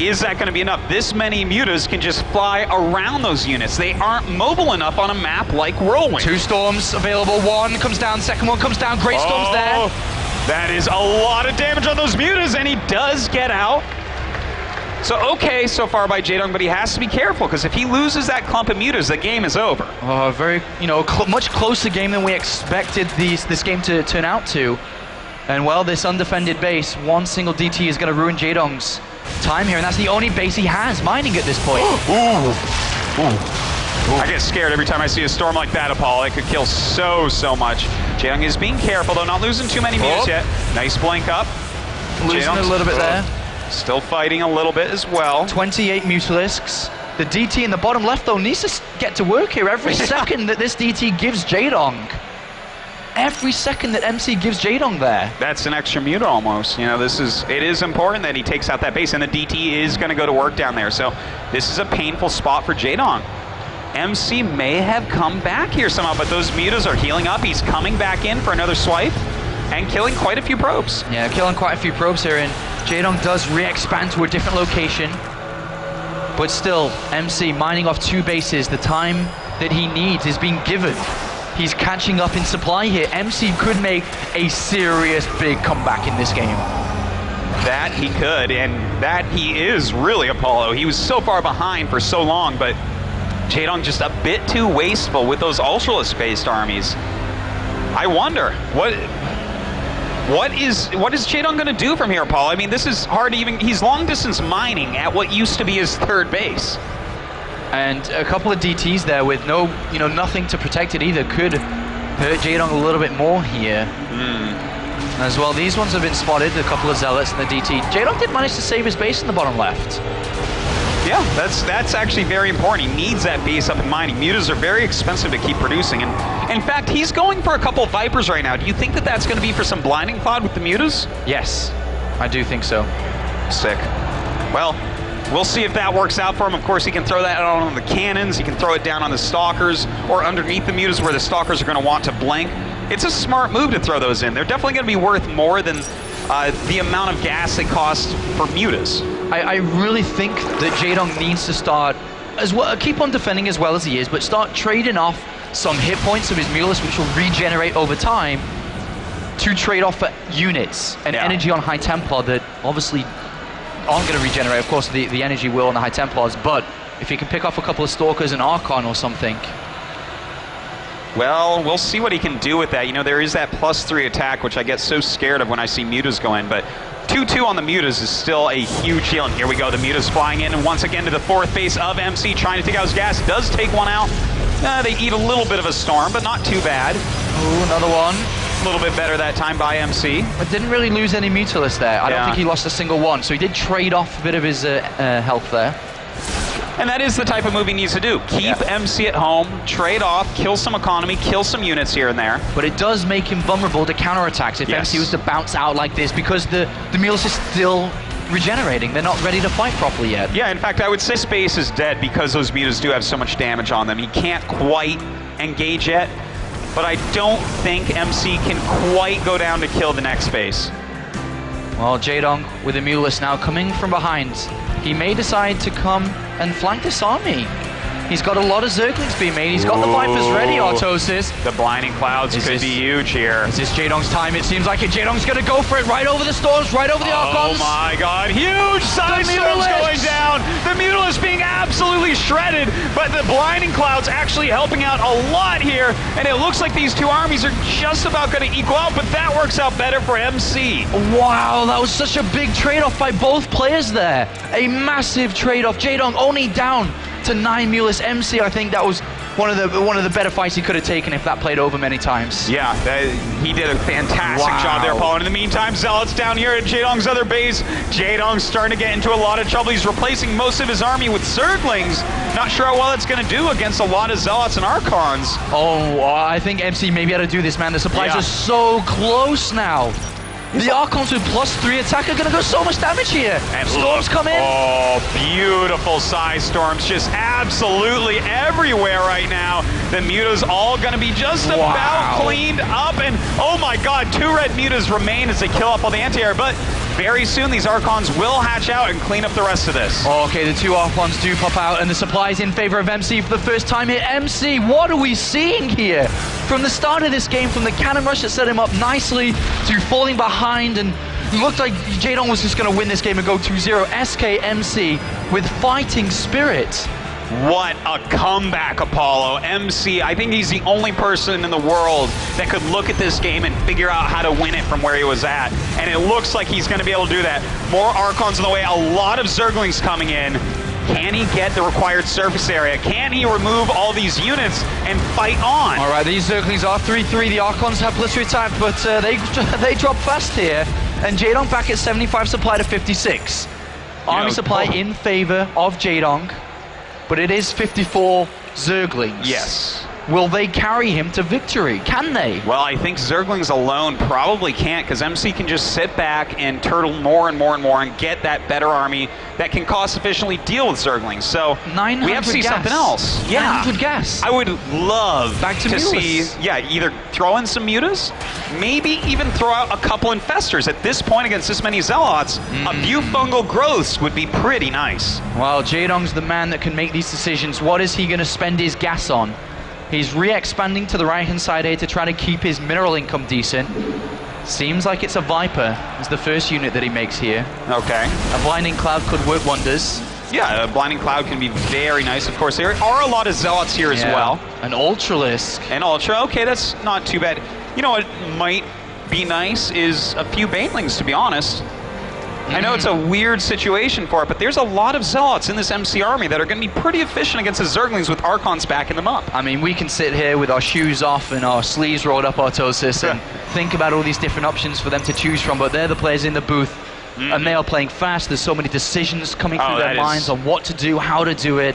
is that going to be enough? This many Mutas can just fly around those units. They aren't mobile enough on a map like Whirlwind. 2 Storms available. 1 comes down, second one comes down. Great Storms there. That is a lot of damage on those Mutas, and he does get out. So okay so far by Jaedong, but he has to be careful, because if he loses that clump of Mutas, the game is over. Very, much closer game than we expected this game to turn out to. And well, this undefended base, 1 single DT is going to ruin Jaedong's time here, and that's the only base he has mining at this point. I get scared every time I see a storm like that, Apollo. It could kill so much. Jaedong is being careful, though, not losing too many Mutas yet. Nice blink up. Losing a little bit there. Still fighting a little bit as well. 28 Mutalisks. The DT in the bottom left, though, needs to get to work here every second that this DT gives Jaedong. Every second that MC gives Jaedong there. That's an extra Muta almost. It is important that he takes out that base, and the DT is going to go to work down there. So this is a painful spot for Jaedong. MC may have come back here somehow, but those mutas are healing up. He's coming back in for another swipe and killing quite a few probes. Yeah, killing quite a few probes here, and Jaedong does re-expand to a different location. But still, MC mining off 2 bases. The time that he needs is being given. He's catching up in supply here. MC could make a serious big comeback in this game. That he could, and that he is really, Apollo. He was so far behind for so long, but Jaedong just a bit too wasteful with those ultralisk-based armies. I wonder, what is Jaedong going to do from here, Apollo? I mean, this is hard to even... He's long-distance mining at what used to be his 3rd base. And a couple of DTs there with nothing to protect it either could hurt Jaedong a little bit more here. As well, these ones have been spotted, a couple of Zealots and the DT. Jaedong did manage to save his base in the bottom left. Yeah, that's actually very important. He needs that base up in mining. Mutas are very expensive to keep producing, and in fact, he's going for a couple of Vipers right now. Do you think that that's going to be for some Blinding Cloud with the mutas? Yes, I do think so. Sick. Well, we'll see if that works out for him. Of course, he can throw that out on the cannons, he can throw it down on the Stalkers, or underneath the mutas where the Stalkers are going to want to blink. It's a smart move to throw those in. They're definitely going to be worth more than the amount of gas it costs for mutas. I really think that Jaedong needs to start, as well, keep on defending as well as he is, but start trading off some hit points of his Mulus, which will regenerate over time, to trade off for units and energy on High Templar that obviously aren't going to regenerate. Of course, the energy will on the High Templars, but if he can pick off a couple of Stalkers and Archon or something. Well, we'll see what he can do with that. You know, there is that +3 attack, which I get so scared of when I see mutas go in, but 2-2 on the mutas is still a huge heal. And here we go, the mutas flying in, and once again to the 4th base of MC, trying to take out his gas. Does take one out. They eat a little bit of a storm, but not too bad. Ooh, another one. A little bit better that time by MC. But didn't really lose any Mutalisk there. I don't think he lost a single one, so he did trade off a bit of his health there. And that is the type of move he needs to do. Keep MC at home, trade off, kill some economy, kill some units here and there. But it does make him vulnerable to counterattacks if MC was to bounce out like this, because the Mulus is still regenerating. They're not ready to fight properly yet. Yeah, in fact, I would say space is dead because those mutas do have so much damage on them. He can't quite engage yet, but I don't think MC can quite go down to kill the next base. Well, Jaedong with the Mulus now coming from behind. He may decide to come and flank this army. He's got a lot of Zerglings being made. He's got the Vipers ready, Artosis. The Blinding Clouds could be huge here. Is this Jaedong's time? It seems like it. Jaedong's going to go for it right over the storms, right over the Archons. Oh my god, huge side storms going down. The Mutalisk being absolutely shredded, but the Blinding Clouds actually helping out a lot here, and it looks like these two armies are just about going to equal out, but that works out better for MC. Wow, that was such a big trade-off by both players there. A massive trade-off. Jaedong only down to 9 Mulus. MC, I think that was one of the better fights he could have taken if that played over many times. Yeah, he did a fantastic job there, Paul. And in the meantime, Zealots down here at Jaedong's other base. Jaedong's starting to get into a lot of trouble. He's replacing most of his army with Zerglings. Not sure how well it's going to do against a lot of Zealots and Archons. Oh, I think MC may be able to do this, man. The supplies are so close now. The Archons with +3 attack are going to do so much damage here. And storms come in. Oh, beautiful size storms just absolutely everywhere right now. The mutas all going to be just about cleaned up. And oh my god, 2 red mutas remain as they kill off all the anti-air. But very soon these Archons will hatch out and clean up the rest of this. Okay, the 2 Archons do pop out, and the supplies in favor of MC for the first time here. MC, what are we seeing here? From the start of this game, from the cannon rush that set him up nicely to falling behind, and it looked like Jaedong was just going to win this game and go 2-0. SKMC with fighting spirit. What a comeback, Apollo. MC, I think he's the only person in the world that could look at this game and figure out how to win it from where he was at. And it looks like he's going to be able to do that. More Archons on the way, a lot of Zerglings coming in. Can he get the required surface area? Can he remove all these units and fight on? All right, these Zerglings are 3-3. The Archons have +3 attack, but they drop fast here. And Jaedong back at 75 supply to 56. Army supply in favor of Jaedong, but it is 54 Zerglings. Yes. Will they carry him to victory? Can they? Well, I think Zerglings alone probably can't, because MC can just sit back and turtle more and more and more and get that better army that can cost efficiently deal with Zerglings. So we have to see something else. Yeah, 900 gas. I would love Back to see, Mutas. either throw in some Mutas, maybe even throw out a couple Infestors. At this point, against this many Zealots, a few fungal growths would be pretty nice. Well, Jaedong's the man that can make these decisions. What is he going to spend his gas on? He's re-expanding to the right-hand side here to try to keep his mineral income decent. Seems like it's a Viper. It's the first unit that he makes here. Okay. A Blinding Cloud could work wonders. Yeah, a Blinding Cloud can be very nice. Of course, there are a lot of Zealots here as well. An Ultralisk. An Ultra, okay, that's not too bad. You know what might be nice is a few Banelings, to be honest. I know it's a weird situation for it, but there's a lot of Zealots in this MC army that are going to be pretty efficient against the Zerglings with Archons backing them up. I mean, we can sit here with our shoes off and our sleeves rolled up, Autosis, and think about all these different options for them to choose from, but they're the players in the booth, and they are playing fast. There's so many decisions coming through their minds on what to do, how to do it.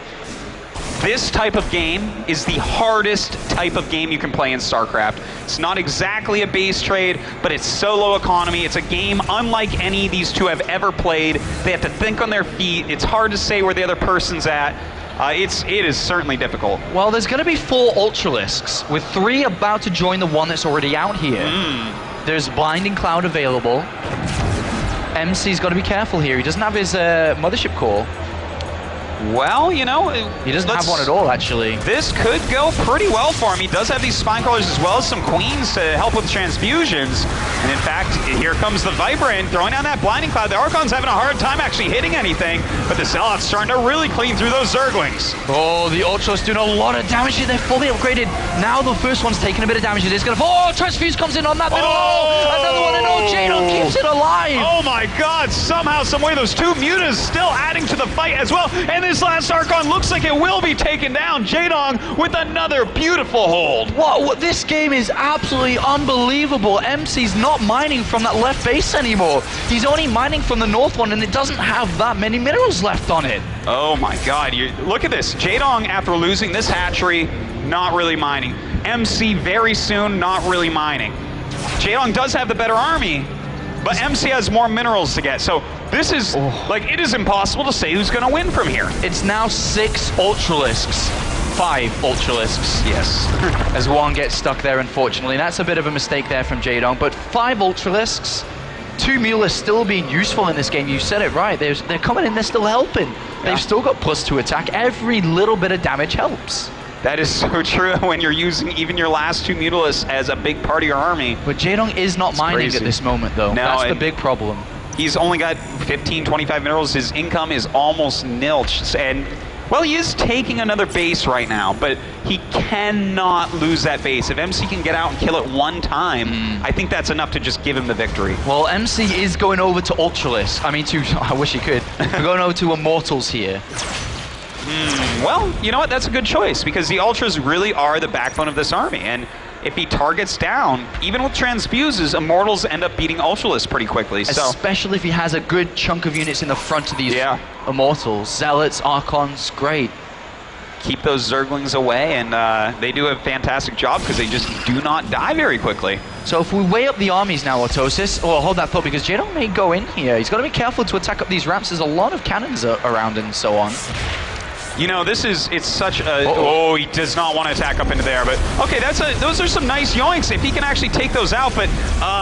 This type of game is the hardest type of game you can play in StarCraft. It's not exactly a base trade, but it's solo economy. It's a game unlike any these two have ever played. They have to think on their feet. It's hard to say where the other person's at. It is certainly difficult. Well, there's going to be 4 Ultralisks, with 3 about to join the one that's already out here. There's Blinding Cloud available. MC's got to be careful here. He doesn't have his Mothership Core. Well, you know... He doesn't have one at all, actually. This could go pretty well for him. He does have these Spinecrawlers as well as some Queens to help with transfusions. And in fact, here comes the Viper in, throwing down that Blinding Cloud. The Archon's having a hard time actually hitting anything, but the Zealot's starting to really clean through those Zerglings. Oh, the Ultra's doing a lot of damage here. They're fully upgraded. Now the first one's taking a bit of damage. It is going to... Oh, Transfuse comes in on that middle. Oh, another one, and Jaedong keeps it alive. Oh my god, somehow, someway, those 2 Mutas still adding to the fight as well. And this last Archon looks like it will be taken down. Jaedong with another beautiful hold. What? This game is absolutely unbelievable. MC's not mining from that left base anymore. He's only mining from the north one, and it doesn't have that many minerals left on it. Oh my god, look at this. Jaedong, after losing this hatchery, not really mining. MC very soon, not really mining. Jaedong does have the better army, but MC has more minerals to get. So this is, it is impossible to say who's going to win from here. It's now 6 Ultralisks. 5 Ultralisks. Yes. As one gets stuck there, unfortunately. That's a bit of a mistake there from Jaedong, but 5 Ultralisks. 2 Mulas still being useful in this game. You said it right. They're coming in, they're still helping. They've still got +2 attack. Every little bit of damage helps. That is so true when you're using even your last 2 Mutalis as a big part of your army. But Jaedong is not mining at this moment, though. No, that's the big problem. He's only got 15, 25 minerals. His income is almost nil. And, well, he is taking another base right now, but he cannot lose that base. If MC can get out and kill it one time, I think that's enough to just give him the victory. Well, MC is going over to Ultralisk. I mean, I wish he could. We're going over to Immortals here. Well, you know what? That's a good choice, because the Ultras really are the backbone of this army. And if he targets down, even with transfuses, Immortals end up beating Ultralisk pretty quickly. Especially if he has a good chunk of units in the front of these Immortals. Zealots, Archons, great. Keep those Zerglings away, and they do a fantastic job because they just do not die very quickly. So if we weigh up the armies now, Autosis, hold that thought, because Jaedong may go in here. He's got to be careful to attack up these ramps. There's a lot of cannons around and so on. You know, it's such a... he does not want to attack up into there, but... Okay, those are some nice yoinks if he can actually take those out, but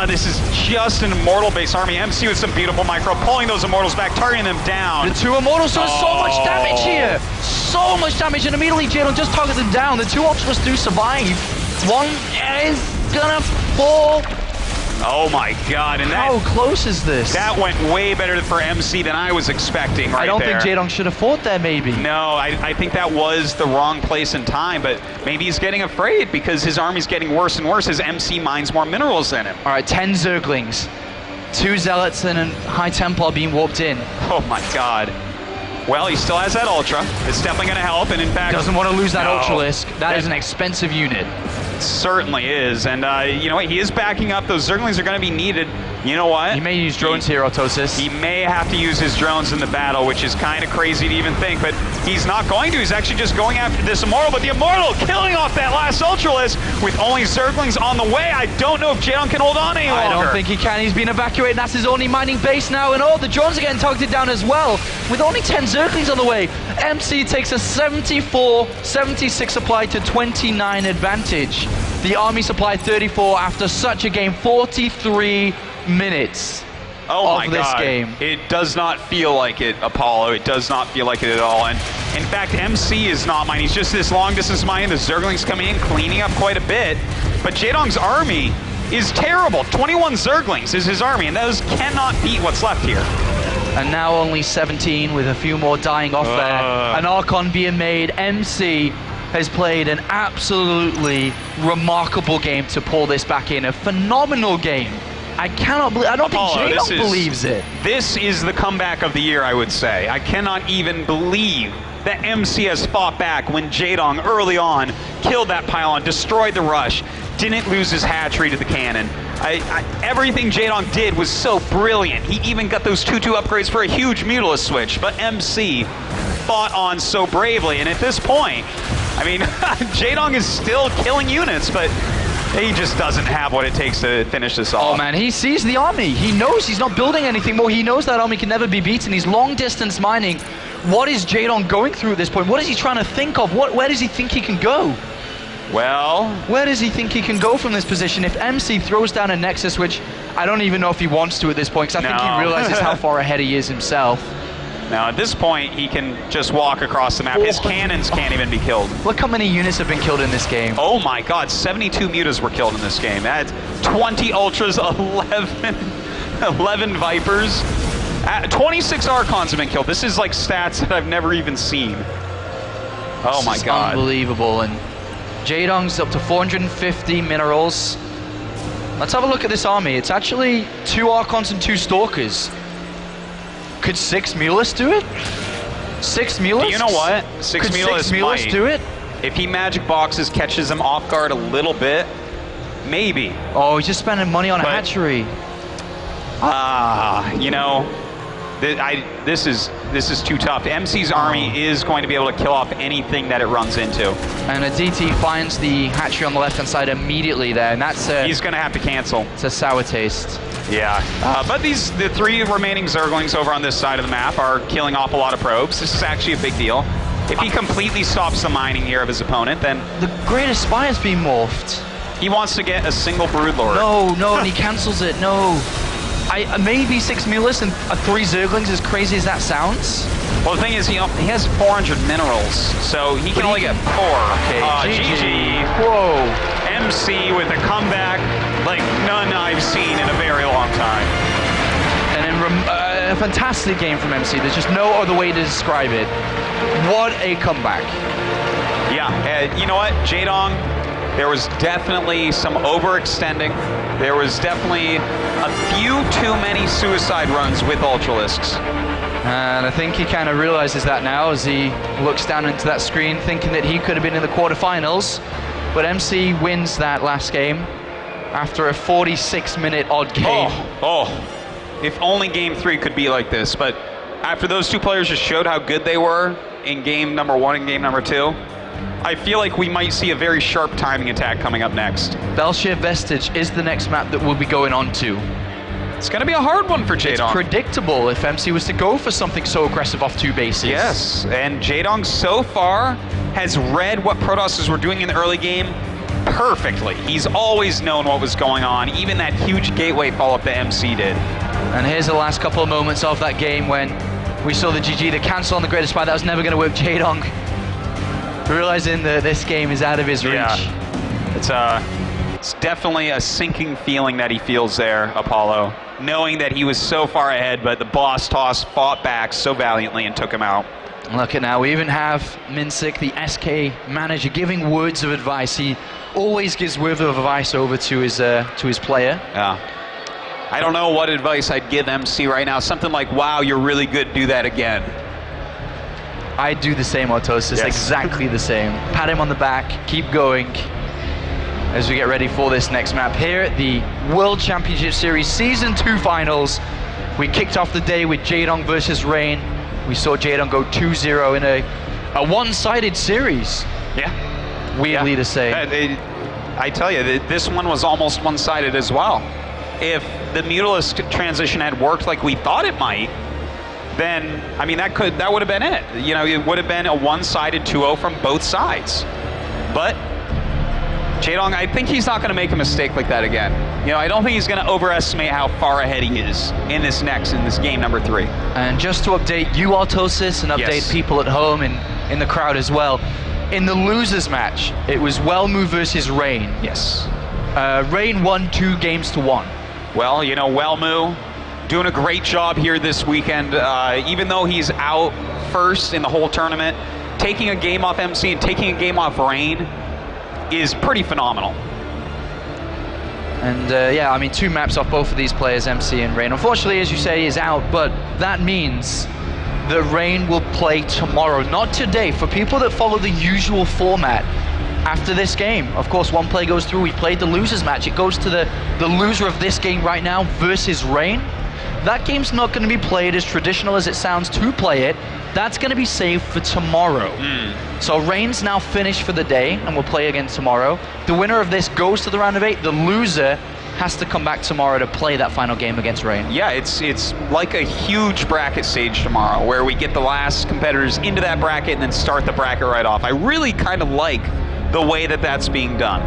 this is just an Immortal-based army. MC with some beautiful micro, pulling those Immortals back, targeting them down. The 2 Immortals doing so much damage here! So much damage, and immediately Jaedong just targets them down. The 2 Ultras do survive. One is gonna fall. Oh my god, and how close is this? That went way better for MC than I was expecting right there. I don't think Jaedong should have fought there, maybe. No, I think that was the wrong place and time, but maybe he's getting afraid because his army's getting worse and worse as MC mines more minerals than him. All right, 10 Zerglings. 2 Zealots and a High Templar being warped in. Oh my god. Well, he still has that Ultra. It's definitely going to help, and in fact... Doesn't want to lose that Ultralisk. That is an expensive unit. Certainly is, and you know what, he is backing up. Those Zerglings are going to be needed. You know what? He may use drones here, Autosis. He may have to use his drones in the battle, which is kind of crazy to even think, but he's not going to. He's actually just going after this Immortal, but the Immortal killing off that last Ultralisk with only Zerglings on the way. I don't know if Jaedong can hold on any longer. I don't think he can. He's been evacuated. That's his only mining base now, and the drones are getting targeted down as well. With only 10 Zerglings on the way, MC takes a 74-76 supply to 29 advantage. The army supplied 34 after such a game, 43 minutes of this game. It does not feel like it, Apollo. It does not feel like it at all. And in fact, MC is not mine. He's just this long distance mining. The Zerglings coming in, cleaning up quite a bit. But Jaedong's army is terrible. 21 Zerglings is his army, and those cannot beat what's left here. And now only 17 with a few more dying off there. An Archon being made. MC has played an absolutely remarkable game to pull this back in. A phenomenal game. I cannot believe, I don't think Jaedong believes it. This is the comeback of the year, I would say. I cannot even believe that MC has fought back when Jaedong early on killed that pylon, destroyed the rush, didn't lose his hatchery to the cannon. Everything Jaedong did was so brilliant. He even got those 2-2 upgrades for a huge Mutalisk switch, but MC fought on so bravely, and at this point, I mean, Jaedong is still killing units, but he just doesn't have what it takes to finish this off. Oh man, he sees the army. He knows he's not building anything more. He knows that army can never be beaten. He's long distance mining. What is Jaedong going through at this point? What is he trying to think of? Where does he think he can go? Well, where does he think he can go from this position? If MC throws down a Nexus, which I don't even know if he wants to at this point, because I think he realizes how far ahead he is himself. Now at this point, he can just walk across the map. His cannons can't even be killed. Look how many units have been killed in this game. Oh my god, 72 Mutas were killed in this game. That's 20 Ultras, 11 Vipers. 26 Archons have been killed. This is like stats that I've never even seen. Oh my god. Unbelievable. And Jaedong's up to 450 minerals. Let's have a look at this army. It's actually 2 Archons and 2 Stalkers. Could 6 Mutalisks do it? 6 Mutalisks? You know what? 6 Mutalisks might do it? If he magic boxes, catches them off guard a little bit, maybe. Oh, he's just spending money on a hatchery. You know, this is too tough. MC's army is going to be able to kill off anything that it runs into. And a DT finds the hatchery on the left-hand side immediately there, and that's he's going to have to cancel. It's a sour taste. Yeah, but the 3 remaining Zerglings over on this side of the map are killing off a lot of probes. This is actually a big deal. If he completely stops the mining here of his opponent, then... The Greatest Spire is being morphed. He wants to get a single Broodlord. No, and he cancels it, no. Maybe 6 Mutalisks and 3 Zerglings, as crazy as that sounds. Well, the thing is, he has 400 minerals, so he can only get 4. Okay, GG. Whoa. MC with a comeback like none I've seen in a very long time. And a fantastic game from MC. There's just no other way to describe it. What a comeback. Yeah, you know what, Jaedong, there was definitely some overextending. There was definitely a few too many suicide runs with Ultralisks. And I think he kind of realizes that now as he looks down into that screen, thinking that he could have been in the quarterfinals. But MC wins that last game after a 46-minute odd game. Oh, if only game 3 could be like this. But after those 2 players just showed how good they were in game number 1 and game number 2, I feel like we might see a very sharp timing attack coming up next. Belshire Vestige is the next map that we'll be going on to. It's going to be a hard one for Jaedong. It's predictable if MC was to go for something so aggressive off 2 bases. Yes, and Jaedong so far has read what Protosses were doing in the early game perfectly. He's always known what was going on, even that huge gateway follow-up that MC did. And here's the last couple of moments of that game when we saw the GG, the cancel on the Greatest Spire. That was never going to work. Jaedong realizing that this game is out of his reach. Yeah. It's definitely a sinking feeling that he feels there, Apollo, knowing that he was so far ahead, but the boss toss fought back so valiantly and took him out. Look at now, we even have Minsik, the SK manager, giving words of advice. He always gives words of advice over to his player. Yeah. I don't know what advice I'd give MC right now. Something like, wow, you're really good, do that again. I'd do the same, Autosis, exactly the same. Pat him on the back, keep going. as we get ready for this next map here at the World Championship Series Season 2 Finals. We kicked off the day with Jaedong versus Rain. We saw Jaedong go 2-0 in a one-sided series. Yeah. Weirdly to say. I tell you, this one was almost one-sided as well. If the Mutalisk transition had worked like we thought it might, then, I mean, that would have been it. You know, it would have been a one-sided 2-0 from both sides. But Jaedong, I think he's not going to make a mistake like that again. You know, I don't think he's going to overestimate how far ahead he is in this game number 3. And just to update you, Autosis, and update people at home and in the crowd as well, in the losers match, it was Wellmu versus Rain. Yes. Rain won 2-1. Well, you know, Wellmu doing a great job here this weekend. Even though he's out first in the whole tournament, taking a game off MC and taking a game off Rain is pretty phenomenal. And yeah, I mean, 2 maps off both of these players, MC and Rain. Unfortunately, as you say, is out, but that means that Rain will play tomorrow, not today. For people that follow the usual format, after this game, of course, one play goes through. We played the losers match. It goes to the loser of this game right now versus Rain. That game's not going to be played as traditional as it sounds to play it. That's going to be saved for tomorrow. So Rain's now finished for the day and will play again tomorrow. The winner of this goes to the round of 8. The loser has to come back tomorrow to play that final game against Rain. Yeah, it's like a huge bracket stage tomorrow where we get the last competitors into that bracket and then start the bracket right off. I really kind of like the way that that's being done.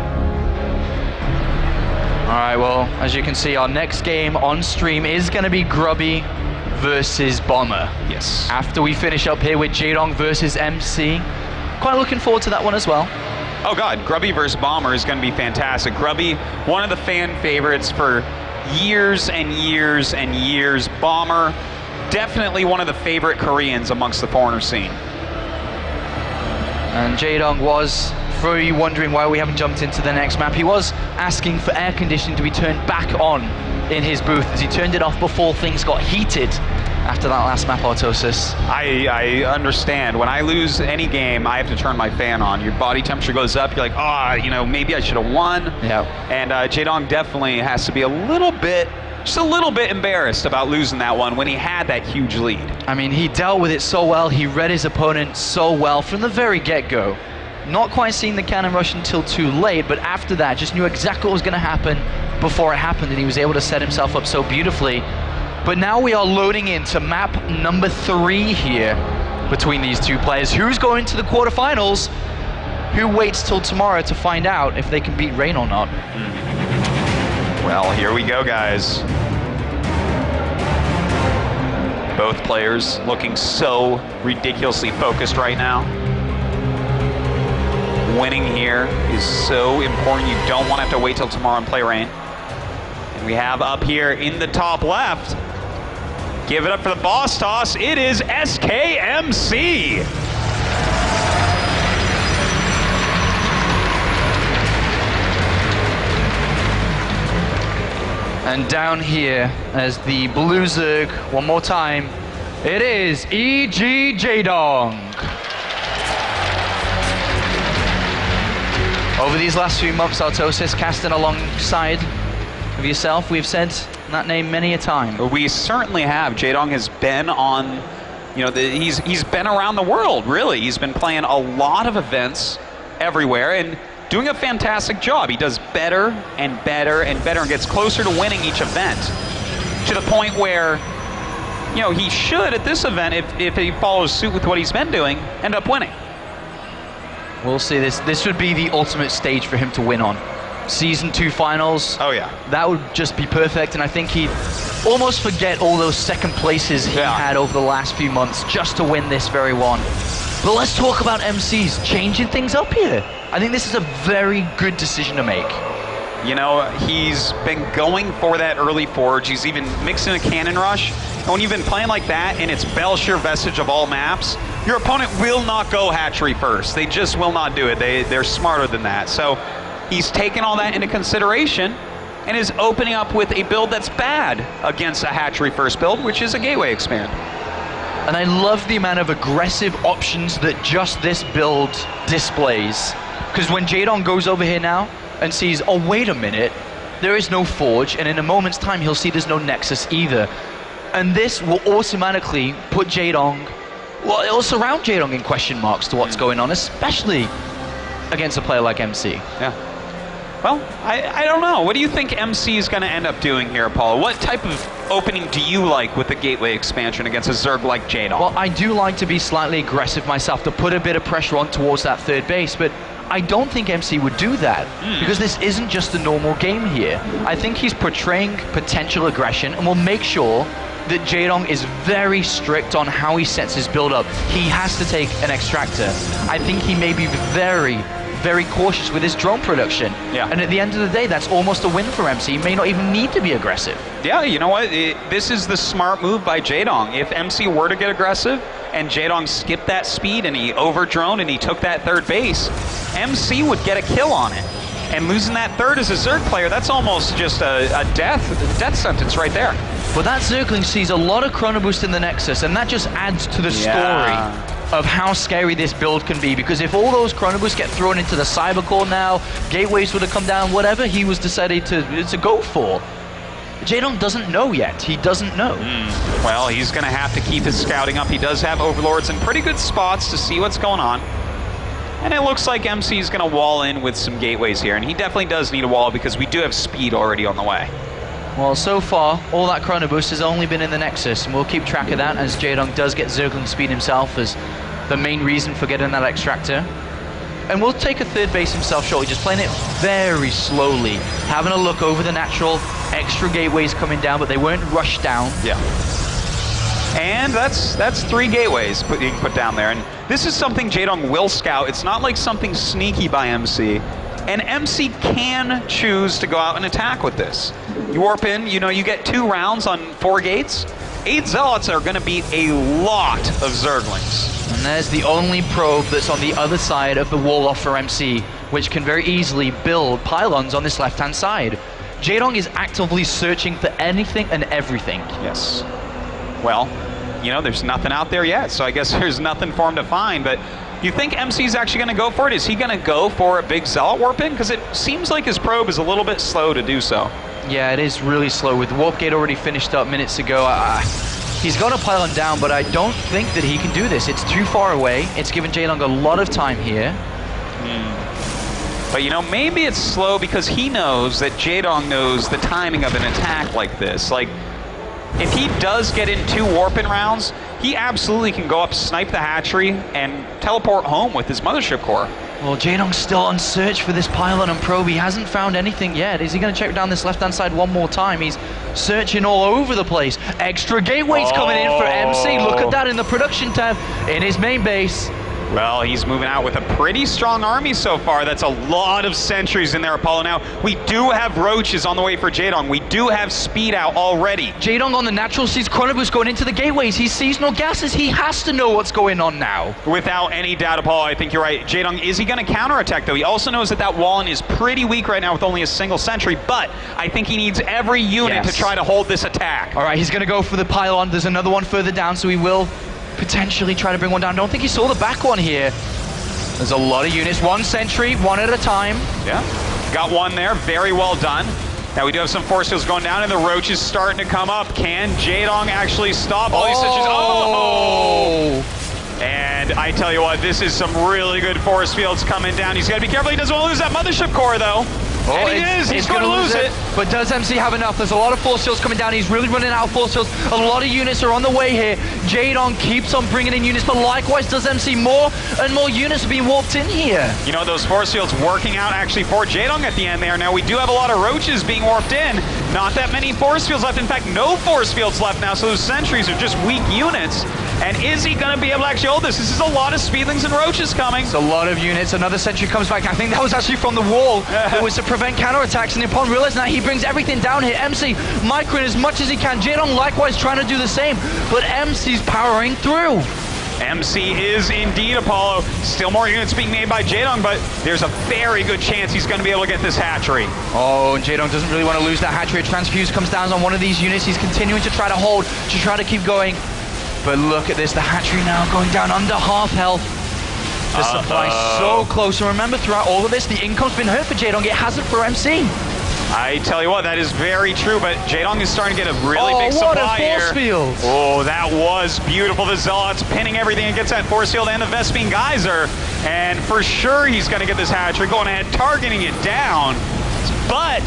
All right, well, as you can see, our next game on stream is going to be Grubby versus Bomber. Yes. After we finish up here with Jaedong versus MC. Quite looking forward to that one as well. Oh God, Grubby versus Bomber is going to be fantastic. Grubby, one of the fan favorites for years and years and years. Bomber, definitely one of the favorite Koreans amongst the foreigner scene. And Jaedong was, for you wondering why we haven't jumped into the next map, he was asking for air conditioning to be turned back on in his booth as he turned it off before things got heated after that last map, Autosis. I understand. When I lose any game, I have to turn my fan on. Your body temperature goes up. You're like, you know, maybe I should have won. Yeah. And Jaedong definitely has to be just a little bit embarrassed about losing that one when he had that huge lead. I mean, he dealt with it so well. He read his opponent so well from the very get-go. Not quite seeing the cannon rush until too late, but after that, just knew exactly what was going to happen before it happened, and he was able to set himself up so beautifully. But now we are loading into map number 3 here between these 2 players. Who's going to the quarterfinals? Who waits till tomorrow to find out if they can beat Rain or not? Well, here we go, guys. Both players looking so ridiculously focused right now. Winning here is so important. You don't want to have to wait till tomorrow and play Rain. And we have up here in the top left, give it up for the boss toss. It is SKMC. And down here, as the blue Zerg, one more time, it is EG Jaedong. Over these last few months, Autosis casting alongside of yourself, we've said that name many a time. We certainly have. Jaedong has been on, you know, he's been around the world, really. He's been playing a lot of events everywhere and doing a fantastic job. He does better and better and better and gets closer to winning each event, to the point where, you know, he should at this event, if he follows suit with what he's been doing, end up winning. We'll see. This would be the ultimate stage for him to win on. Season 2 finals. Oh yeah. That would just be perfect, and I think he'd almost forget all those second places he had over the last few months just to win this very one. But let's talk about MCs changing things up here. I think this is a very good decision to make. You know, he's been going for that early forge. He's even mixing a cannon rush. And when you've been playing like that, and it's Belshire Vestige of all maps, your opponent will not go hatchery first. They just will not do it. They're smarter than that. So he's taken all that into consideration and is opening up with a build that's bad against a hatchery first build, which is a gateway expand. And I love the amount of aggressive options that just this build displays. Because when Jaedong goes over here now, and sees, oh, wait a minute, there is no forge, and in a moment's time he'll see there's no nexus either. And this will automatically put Jaedong, well, it'll surround Jaedong in question marks to what's going on, especially against a player like MC. Yeah. Well, I don't know. What do you think MC is going to end up doing here, Apollo? What type of opening do you like with the gateway expansion against a Zerg like Jaedong? Well, I do like to be slightly aggressive myself, to put a bit of pressure on towards that third base, but I don't think MC would do that, because this isn't just a normal game here. I think he's portraying potential aggression and will make sure that Jaedong is very strict on how he sets his build up. He has to take an extractor. I think he may be very cautious with his drone production. Yeah. And at the end of the day, that's almost a win for MC. He may not even need to be aggressive. Yeah, you know what? This is the smart move by Jaedong. If MC were to get aggressive and Jaedong skipped that speed and he over-droned and he took that third base, MC would get a kill on it. And losing that third as a Zerg player, that's almost just a death sentence right there. But that Zergling sees a lot of chrono boost in the Nexus, and that just adds to the story of how scary this build can be, because if all those chrono boosts get thrown into the cyber core now, gateways would have come down, whatever he was decided to go for. Jaedong doesn't know yet. He doesn't know. Well, he's going to have to keep his scouting up. He does have overlords in pretty good spots to see what's going on. And it looks like MC is going to wall in with some gateways here, and he definitely does need a wall because we do have speed already on the way. Well, so far, all that chrono boost has only been in the Nexus, and we'll keep track of that as Jaedong does get Zergling speed himself as the main reason for getting that extractor. And we'll take a third base himself shortly, just playing it very slowly, having a look over the natural extra gateways coming down, but they weren't rushed down. Yeah. And that's 3 gateways being put down there. And this is something Jaedong will scout. It's not like something sneaky by MC. And MC can choose to go out and attack with this. You warp in, you know, you get 2 rounds on 4 gates. 8 Zealots are going to be a lot of Zerglings. And there's the only probe that's on the other side of the wall off for MC, which can very easily build pylons on this left-hand side. Jaedong is actively searching for anything and everything. Yes. Well, you know, there's nothing out there yet, so I guess there's nothing for him to find, but you think MC's actually going to go for it? Is he going to go for a big Zealot warp in? Because it seems like his probe is a little bit slow to do so. Yeah, it is really slow. With the warp gate already finished up minutes ago, he's got a pylon down, but I don't think that he can do this. It's too far away. It's given Jaedong a lot of time here. But you know, maybe it's slow because he knows that Jaedong knows the timing of an attack like this. Like, if he does get in 2 warp-in rounds, he absolutely can go up, snipe the hatchery, and teleport home with his mothership core. Well, Jaedong's still on search for this pylon and probe. He hasn't found anything yet. Is he going to check down this left-hand side one more time? He's searching all over the place. Extra gateways coming in for MC. Look at that in the production tab in his main base. Well, he's moving out with a pretty strong army so far. That's a lot of sentries in there, Apollo. Now, we do have roaches on the way for Jaedong. We do have speed out already. Jaedong on the natural sees chrono boost going into the gateways. He sees no gases. He has to know what's going on now. Without any doubt, Apollo, I think you're right. Jaedong, is he going to counterattack, though? He also knows that that wall-in is pretty weak right now with only a single sentry, but I think he needs every unit to try to hold this attack. All right, he's going to go for the pylon. There's another one further down, so he will potentially try to bring one down. I don't think he saw the back one here. There's a lot of units. 1 sentry, 1 at a time. Yeah, got 1 there. Very well done. Now we do have some force fields going down, and the roach is starting to come up. Can Jaedong actually stop all these sentries? Oh! And I tell you what, this is some really good force fields coming down. He's got to be careful. He doesn't want to lose that mothership core, though. Oh, and he's going to lose it. But does MC have enough? There's a lot of force fields coming down. He's really running out of force fields. A lot of units are on the way here. Jaedong keeps on bringing in units, but likewise does MC. More and more units are being warped in here. You know, those force fields working out actually for Jaedong at the end there. Now, we do have a lot of roaches being warped in. Not that many force fields left. In fact, no force fields left now, so those sentries are just weak units. And is he going to be able to actually hold this? This is a lot of speedlings and roaches coming. It's a lot of units. Another sentry comes back. I think that was actually from the wall. It was to prevent counterattacks. And upon realizing that, he brings everything down here. MC microing as much as he can. Jaedong likewise trying to do the same. But MC's powering through. MC is indeed Apollo. Still more units being made by Jaedong, but there's a very good chance he's going to be able to get this hatchery. Oh, and Jaedong doesn't really want to lose that hatchery. A transfuse comes down on one of these units. He's continuing to try to hold, to try to keep going. But look at this, the hatchery now going down under half health. The supply's so close. And remember, throughout all of this, the income's been hurt for Jaedong. It hasn't for MC. I tell you what, that is very true, but Jaedong is starting to get a really big supply what a force here. field. Oh, that was beautiful. The Zealots pinning everything against that force field and the Vespene Geyser. And for sure, he's going to get this hatchery going ahead, targeting it down. But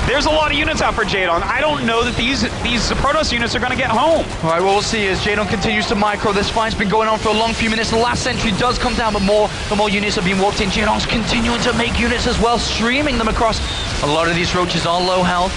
there's a lot of units out for Jaedong. I don't know that these Protoss units are going to get home. All right, what we'll see as Jaedong continues to micro. This fight's been going on for a long few minutes. The last sentry does come down, but more units are being warped in. Jaedong's continuing to make units as well, streaming them across. A lot of these roaches are low health.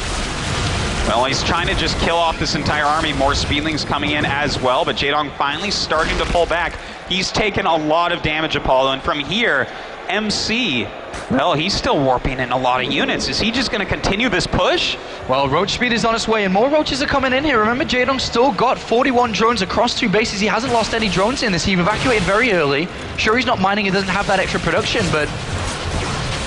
Well, he's trying to just kill off this entire army. More speedlings coming in as well, but Jaedong finally starting to pull back. He's taken a lot of damage, Apollo, and from here, MC, well, he's still warping in a lot of units. Is he just going to continue this push? Well, roach speed is on its way, and more roaches are coming in here. Remember, Jaedong's still got 41 drones across 2 bases. He hasn't lost any drones in this. He evacuated very early. Sure, he's not mining. He doesn't have that extra production, but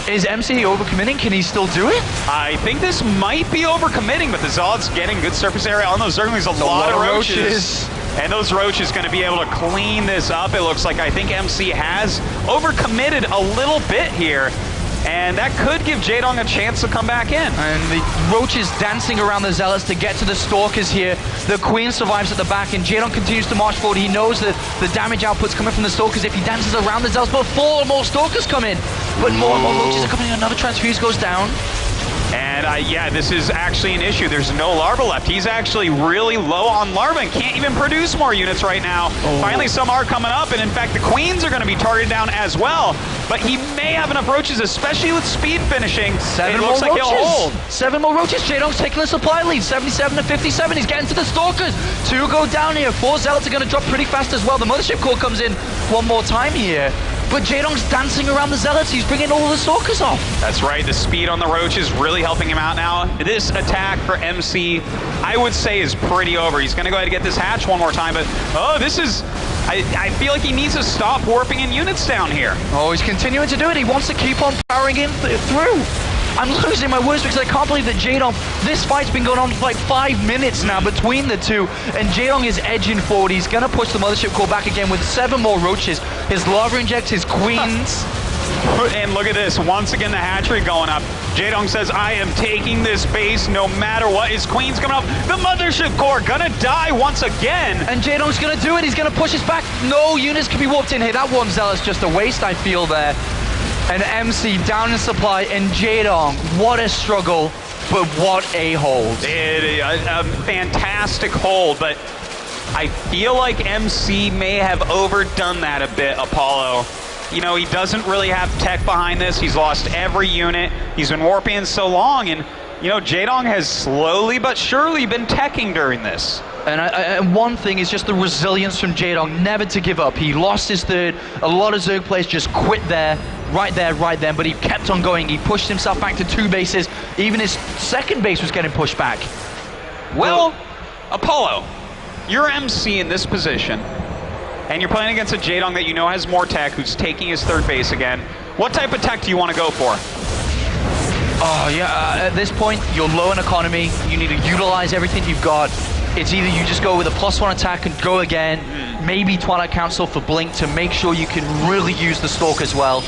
is MC overcommitting? Can he still do it? I think this might be overcommitting, but the Zealot's getting good surface area on those Zerglings. A lot of roaches. And those roaches going to be able to clean this up. It looks like I think MC has overcommitted a little bit here. And that could give Jaedong a chance to come back in. And the roaches dancing around the Zealots to get to the Stalkers here. The Queen survives at the back, and Jaedong continues to march forward. He knows that the damage output's coming from the Stalkers if he dances around the Zealots, but 4 more Stalkers come in. But more and more roaches are coming in. Another transfuse goes down. And yeah, this is actually an issue. There's no larva left. He's actually really low on larva and can't even produce more units right now. Finally, some are coming up, and in fact, the Queens are going to be targeted down as well. But he may have enough roaches, especially with speed finishing. 7 it more looks like roaches. he'll hold. 7 more roaches. Jaedong's taking the supply lead, 77 to 57. He's getting to the Stalkers. 2 go down here. 4 Zealots are going to drop pretty fast as well. The Mothership Core comes in one more time here. But Jaedong's dancing around the Zealots. He's bringing all the Stalkers off. That's right. The speed on the roach is really helping him out now. This attack for MC, I would say, is pretty over. He's going to go ahead and get this hatch one more time. But, oh, this is... I feel like he needs to stop warping in units down here. Oh, he's continuing to do it. He wants to keep on powering in through. I'm losing my words because I can't believe that Jaedong, this fight's been going on for like 5 minutes now between the two, and Jaedong is edging forward. He's going to push the Mothership Core back again with 7 more roaches. His lava injects, his Queens. And look at this, once again the hatchery going up. Jaedong says, I am taking this base no matter what. His Queen's coming up. The Mothership Core gonna die once again. And Jaedong's gonna do it. He's gonna push us back. No units can be warped in here. That one Zealot's just a waste, I feel there. And MC down in supply, and Jaedong, what a struggle, but what a hold. A fantastic hold, but I feel like MC may have overdone that a bit, Apollo. You know, he doesn't really have tech behind this. He's lost every unit. He's been warping so long, and you know, Jaedong has slowly but surely been teching during this. And one thing is just the resilience from Jaedong, never to give up. He lost his third. A lot of Zerg players just quit there, right then, but he kept on going. He pushed himself back to 2 bases. Even his second base was getting pushed back. Well, Apollo, you're MC in this position, and you're playing against a Jaedong that you know has more tech, who's taking his 3rd base again. What type of tech do you want to go for? Oh, yeah, at this point, you're low in economy. You need to utilize everything you've got. It's either you just go with a +1 attack and go again, maybe Twilight Council for Blink to make sure you can really use the Stalk as well.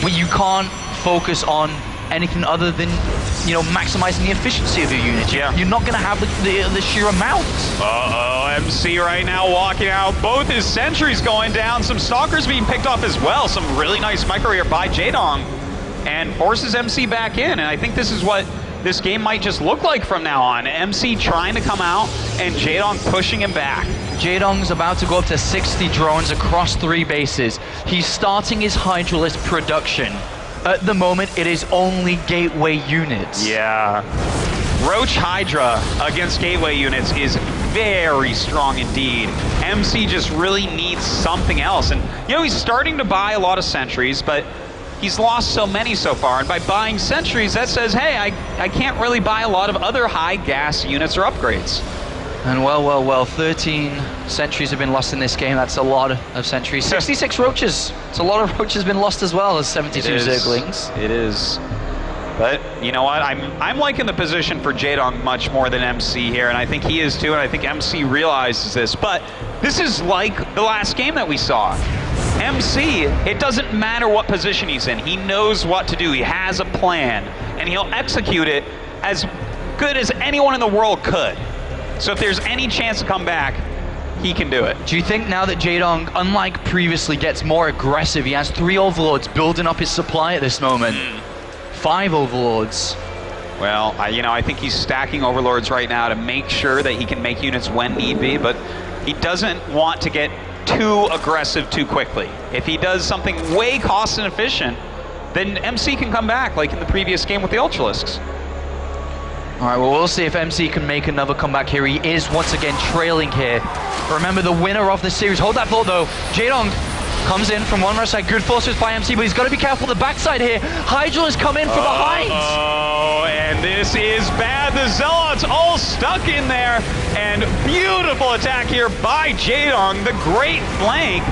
But you can't focus on anything other than, you know, maximizing the efficiency of your units. Yeah. You're not going to have the sheer amount. Uh-oh, MC right now walking out. Both his sentries going down. Some Stalkers being picked off as well. Some really nice micro here by Jaedong. And forces MC back in. And I think this is what this game might just look like from now on. MC trying to come out and Jaedong pushing him back. Jaedong's about to go up to 60 drones across 3 bases. He's starting his Hydralisk production. At the moment, it is only gateway units. Yeah. Roach Hydra against gateway units is very strong indeed. MC just really needs something else. And, you know, he's starting to buy a lot of sentries, but he's lost so many so far. And by buying sentries, that says, hey, I can't really buy a lot of other high gas units or upgrades. And well, 13 sentries have been lost in this game. That's a lot of sentries. 66 roaches. It's a lot of roaches been lost as well as 72 Zerglings. It is. But you know what? I'm liking the position for Jaedong much more than MC here, and I think he is too, and I think MC realizes this. But this is like the last game that we saw. MC, it doesn't matter what position he's in. He knows what to do. He has a plan, and he'll execute it as good as anyone in the world could. So if there's any chance to come back, he can do it. Do you think now that Jaedong, unlike previously, gets more aggressive, he has 3 overlords building up his supply at this moment? 5 overlords. Well, I think he's stacking overlords right now to make sure that he can make units when need be, but he doesn't want to get too aggressive too quickly. If he does something way cost inefficient, then MC can come back like in the previous game with the Ultralisks. All right, well, we'll see if MC can make another comeback here. He is once again trailing here. Remember, the winner of the series, hold that thought though, Jaedong comes in from one right side, good forces by MC, but he's got to be careful the backside here. Hydra has come in from behind. Oh, and this is bad. The Zealots all stuck in there, and beautiful attack here by Jaedong, the great flank.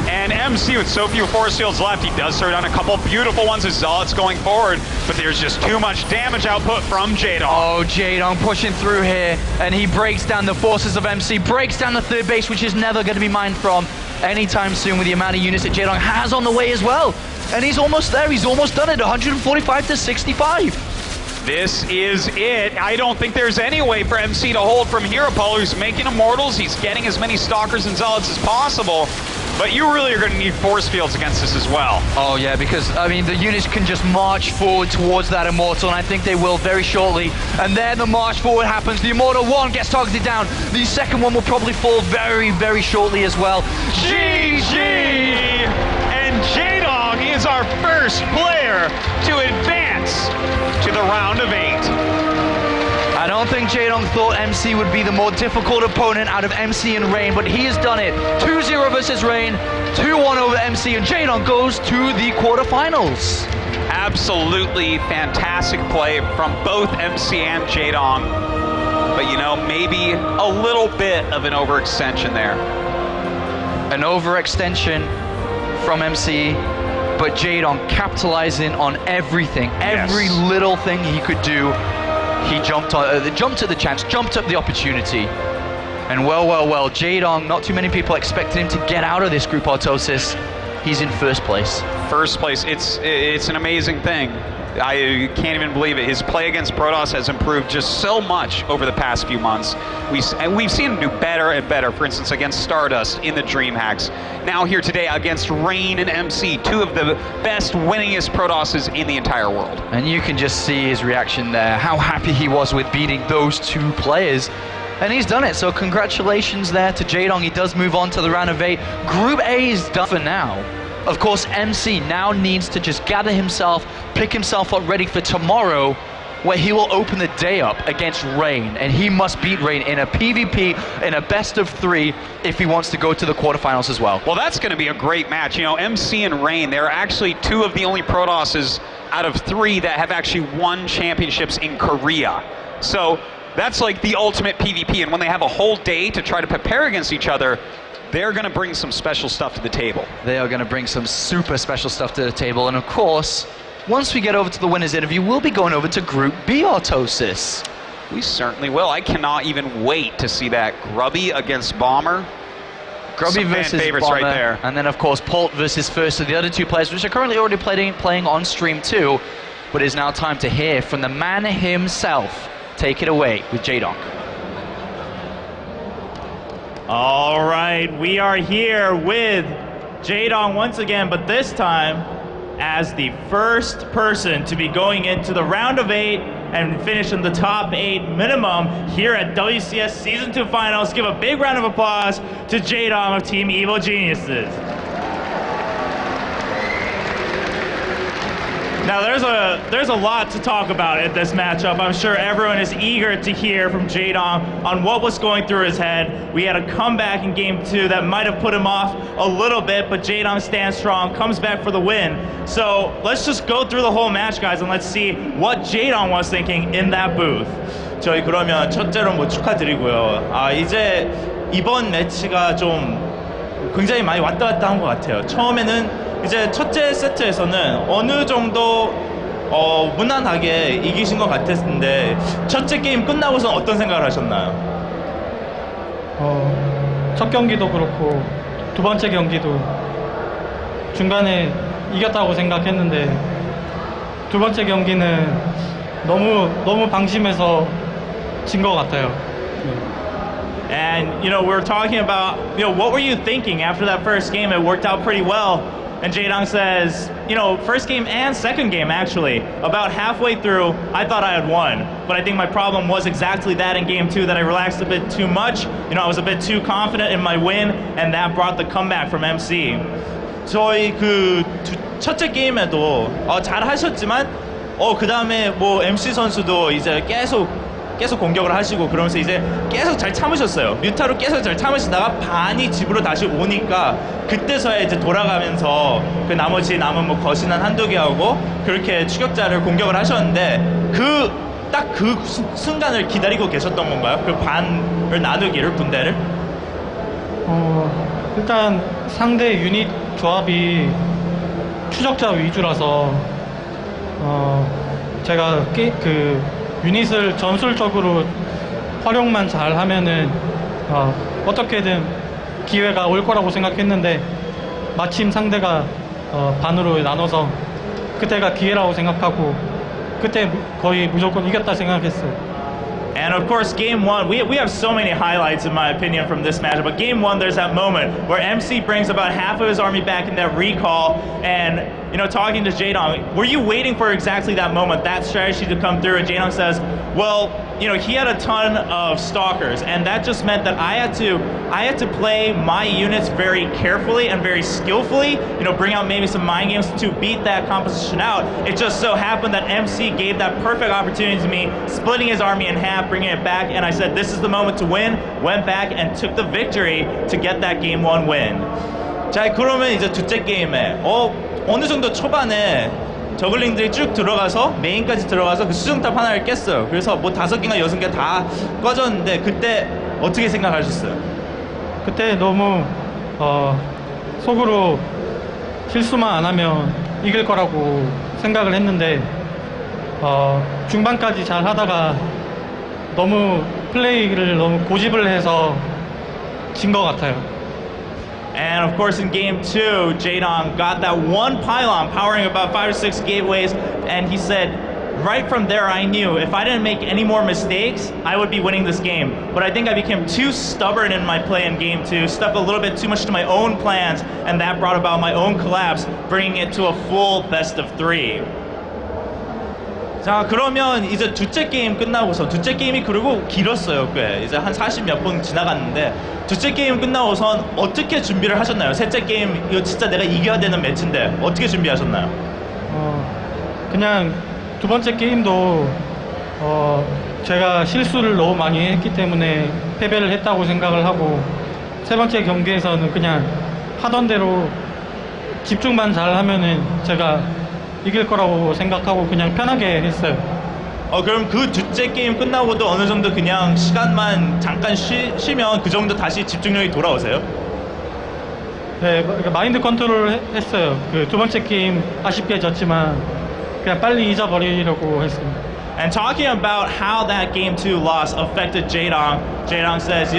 And MC with so few force fields left, he does throw down a couple beautiful ones as Zealots going forward, but there's just too much damage output from Jaedong. Oh, Jaedong pushing through here, and he breaks down the forces of MC, breaks down the third base, which is never going to be mined from anytime soon with the amount of units that Jaedong has on the way as well. And he's almost there, he's almost done it, 145 to 65. This is it. I don't think there's any way for MC to hold from here. Apollo, he's making Immortals, he's getting as many Stalkers and Zealots as possible, but you really are going to need force fields against this as well. Oh yeah, because, I mean, the units can just march forward towards that Immortal, and I think they will very shortly. And then the march forward happens. The Immortal 1 gets targeted down. The second one will probably fall very, very shortly as well. GG! And Jaedong is our first player to advance to the round of 8. I don't think Jaedong thought MC would be the more difficult opponent out of MC and Rain, but he has done it. 2-0 versus Rain, 2-1 over MC, and Jaedong goes to the quarterfinals. Absolutely fantastic play from both MC and Jaedong, but maybe a little bit of an overextension there. An overextension from MC, but Jaedong capitalizing on everything, every little thing he could do. He jumped at the chance, jumped at the opportunity. And well, Jaedong, not too many people expected him to get out of this group autosis. He's in first place. First place, it's an amazing thing. I can't even believe it. His play against Protoss has improved just so much over the past few months. We've seen him do better and better, for instance, against Stardust in the DreamHacks. Now here today against Rain and MC, 2 of the best, winningest Protosses in the entire world. And you can just see his reaction there, how happy he was with beating those 2 players. And he's done it, so congratulations there to Jaedong. He does move on to the round of 8. Group A is done for now. Of course, MC now needs to just gather himself, pick himself up ready for tomorrow, where he will open the day up against Rain, and he must beat Rain in a PvP, in a best of 3, if he wants to go to the quarterfinals as well. Well, that's going to be a great match. MC and Rain, they're actually 2 of the only Protosses out of 3 that have actually won championships in Korea. So that's like the ultimate PvP, and when they have a whole day to try to prepare against each other, they're going to bring some special stuff to the table. They are going to bring some super special stuff to the table. And of course, once we get over to the winners interview, we'll be going over to Group B autosis. We certainly will. I cannot even wait to see that Grubby against Bomber. Grubby some versus favorites Bomber, right there. And then of course Polt versus First, so the other 2 players, which are currently already playing on stream too. But it is now time to hear from the man himself. Take it away with Jaedong. All right, we are here with Jaedong once again, but this time as the first person to be going into the round of 8 and finish in the top 8 minimum here at WCS Season 2 Finals. Give a big round of applause to Jaedong of Team Evil Geniuses. Now there's a lot to talk about in this matchup. I'm sure everyone is eager to hear from Jaedong on what was going through his head. We had a comeback in Game 2 that might have put him off a little bit, but Jaedong stands strong, comes back for the win. So let's just go through the whole match, guys, and let's see what Jaedong was thinking in that booth. 저희 그러면 첫째로 축하드리고요. 이제 이번 매치가 좀 굉장히 많이 왔다 갔다 한 것 같아요. 처음에는 이제 첫째 세트에서는 어느 정도 무난하게 이기신 것 같았는데 첫째 게임 끝나고선 어떤 생각을 하셨나요? 첫 경기도 그렇고 두 번째 경기도 중간에 이겼다고 생각했는데 두 번째 경기는 너무 방심해서 진 것 같아요. And, we're talking about, what were you thinking after that first game? It worked out pretty well. And Jaedong says, first game and second game, actually, about halfway through, I thought I had won. But I think my problem was exactly that in game two, that I relaxed a bit too much. I was a bit too confident in my win, and that brought the comeback from MC. 저희 첫째 게임에도 잘 하셨지만 그 다음에 뭐 MC 선수도 이제 계속 공격을 하시고 그러면서 이제 계속 잘 참으셨어요. 뮤타로 계속 잘 참으시다가 반이 집으로 다시 오니까 그때서야 이제 돌아가면서 그 나머지 남은 뭐 거신한 한두 개하고 그렇게 추격자를 공격을 하셨는데 딱 그 순간을 기다리고 계셨던 건가요? 그 반을 나누기를 군대를? 일단 상대 유닛 조합이 추적자 위주라서 제가 유닛을 전술적으로 활용만 잘 하면은 어떻게든 기회가 올 거라고 생각했는데 마침 상대가 반으로 나눠서 그때가 기회라고 생각하고 그때 거의 무조건 이겼다 생각했어요. And of course, game one, we have so many highlights, in my opinion, from this matchup. But game one, there's that moment where MC brings about half of his army back in that recall. And, talking to Jaedong, were you waiting for exactly that moment, that strategy to come through? And Jaedong says, well, he had a ton of stalkers. And that just meant that I had to play my units very carefully and very skillfully, bring out maybe some mind games to beat that composition out. It just so happened that MC gave that perfect opportunity to me, splitting his army in half, bringing it back, and I said this is the moment to win, went back and took the victory to get that game one win. 자, 그러면 이제 둘째 게임에 어느 정도 초반에 저글링들이 쭉 들어가서 메인까지 들어가서 그 수정탑 하나를 깼어요. 그래서 뭐 5개나 6개 다 꺼졌는데 그때 어떻게 생각하셨어요? 그때 너무 속으로 실수만 안 하면 이길 거라고 생각을 했는데 중반까지 잘 하다가 플레이를 너무 고집을 해서 진 것 같아요. And of course, in game two, Jaedong got that one pylon powering about 5 or 6 gateways, and he said, right from there, I knew if I didn't make any more mistakes, I would be winning this game. But I think I became too stubborn in my play in game two, stuck a little bit too much to my own plans, and that brought about my own collapse, bringing it to a full best of 3. 자, 그러면 이제 둘째 게임 끝나고서 둘째 게임이 그리고 길었어요. 꽤 이제 한 40 몇 분 지나갔는데 둘째 게임 끝나고선 어떻게 준비를 하셨나요? 셋째 게임 이거 진짜 내가 이겨야 되는 매치인데 어떻게 준비하셨나요? 그냥 두 번째 게임도 제가 실수를 너무 많이 했기 때문에 패배를 했다고 생각을 하고 세 번째 경기에서는 그냥 하던 대로 집중만 잘 하면은 제가 이길 거라고 생각하고 그냥 편하게 했어요. 그럼 그 둘째 게임 끝나고도 어느 정도 그냥 시간만 잠깐 쉬면 그 정도 다시 집중력이 돌아오세요? 네, 마인드 컨트롤 했어요. 그 두 번째 게임 아쉽게 졌지만 그냥 빨리 잊어버리려고 했습니다. And talking about how that game 2 loss affected Jaedong, Jaedong says,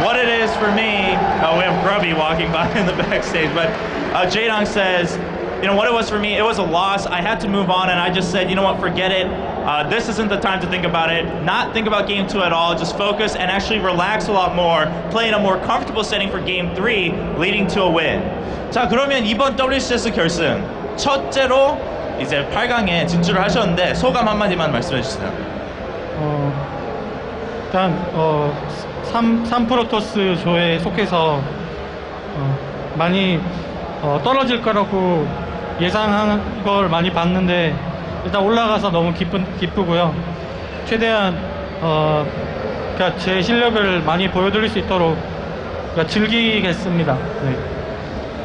what it is for me, we have Grubby walking by in the backstage, but Jaedong says, what it was for me, it was a loss. I had to move on, and I just said, you know what, forget it. This isn't the time to think about it. Not think about game 2 at all. Just focus and actually relax a lot more. Play in a more comfortable setting for game 3, leading to a win. 자, 그러면 이번 WCS 결승 첫째로 이제 8강에 진출을 하셨는데 소감 한마디만 말씀해 주세요. 일단 3프로토스 조에 속해서 많이 떨어질 거라고 예상한 걸 많이 봤는데 일단 올라가서 너무 기쁘고요. 최대한 그러니까 제 실력을 많이 보여드릴 수 있도록 즐기겠습니다. 네.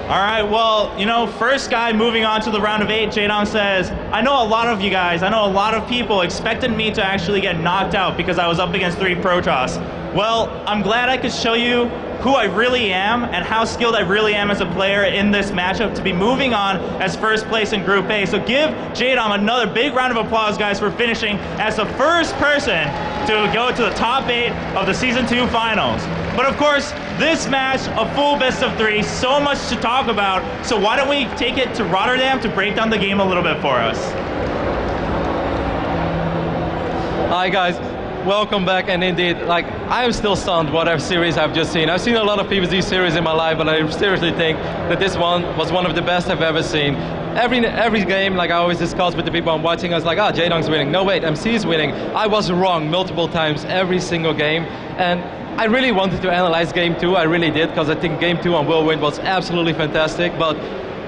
Alright, well, first guy moving on to the round of 8, Jaedong says, I know a lot of you guys, I know a lot of people expected me to actually get knocked out because I was up against 3 Protoss. Well, I'm glad I could show you who I really am and how skilled I really am as a player in this matchup to be moving on as first place in Group A. So give Jaedong another big round of applause, guys, for finishing as the first person to go to the top 8 of the Season 2 finals. But of course, this match, a full best of 3, so much to talk about. So why don't we take it to Rotterdam to break down the game a little bit for us. Hi guys, welcome back. And indeed, like, I am still stunned whatever series I've just seen. I've seen a lot of PvZ series in my life, but I seriously think that this one was one of the best I've ever seen. Every game, like I always discuss with the people I'm watching, I was like, Jaedong's winning. No, wait, MC is winning. I was wrong multiple times every single game. And I really wanted to analyze game 2, I really did, because I think game 2 on Whirlwind was absolutely fantastic, but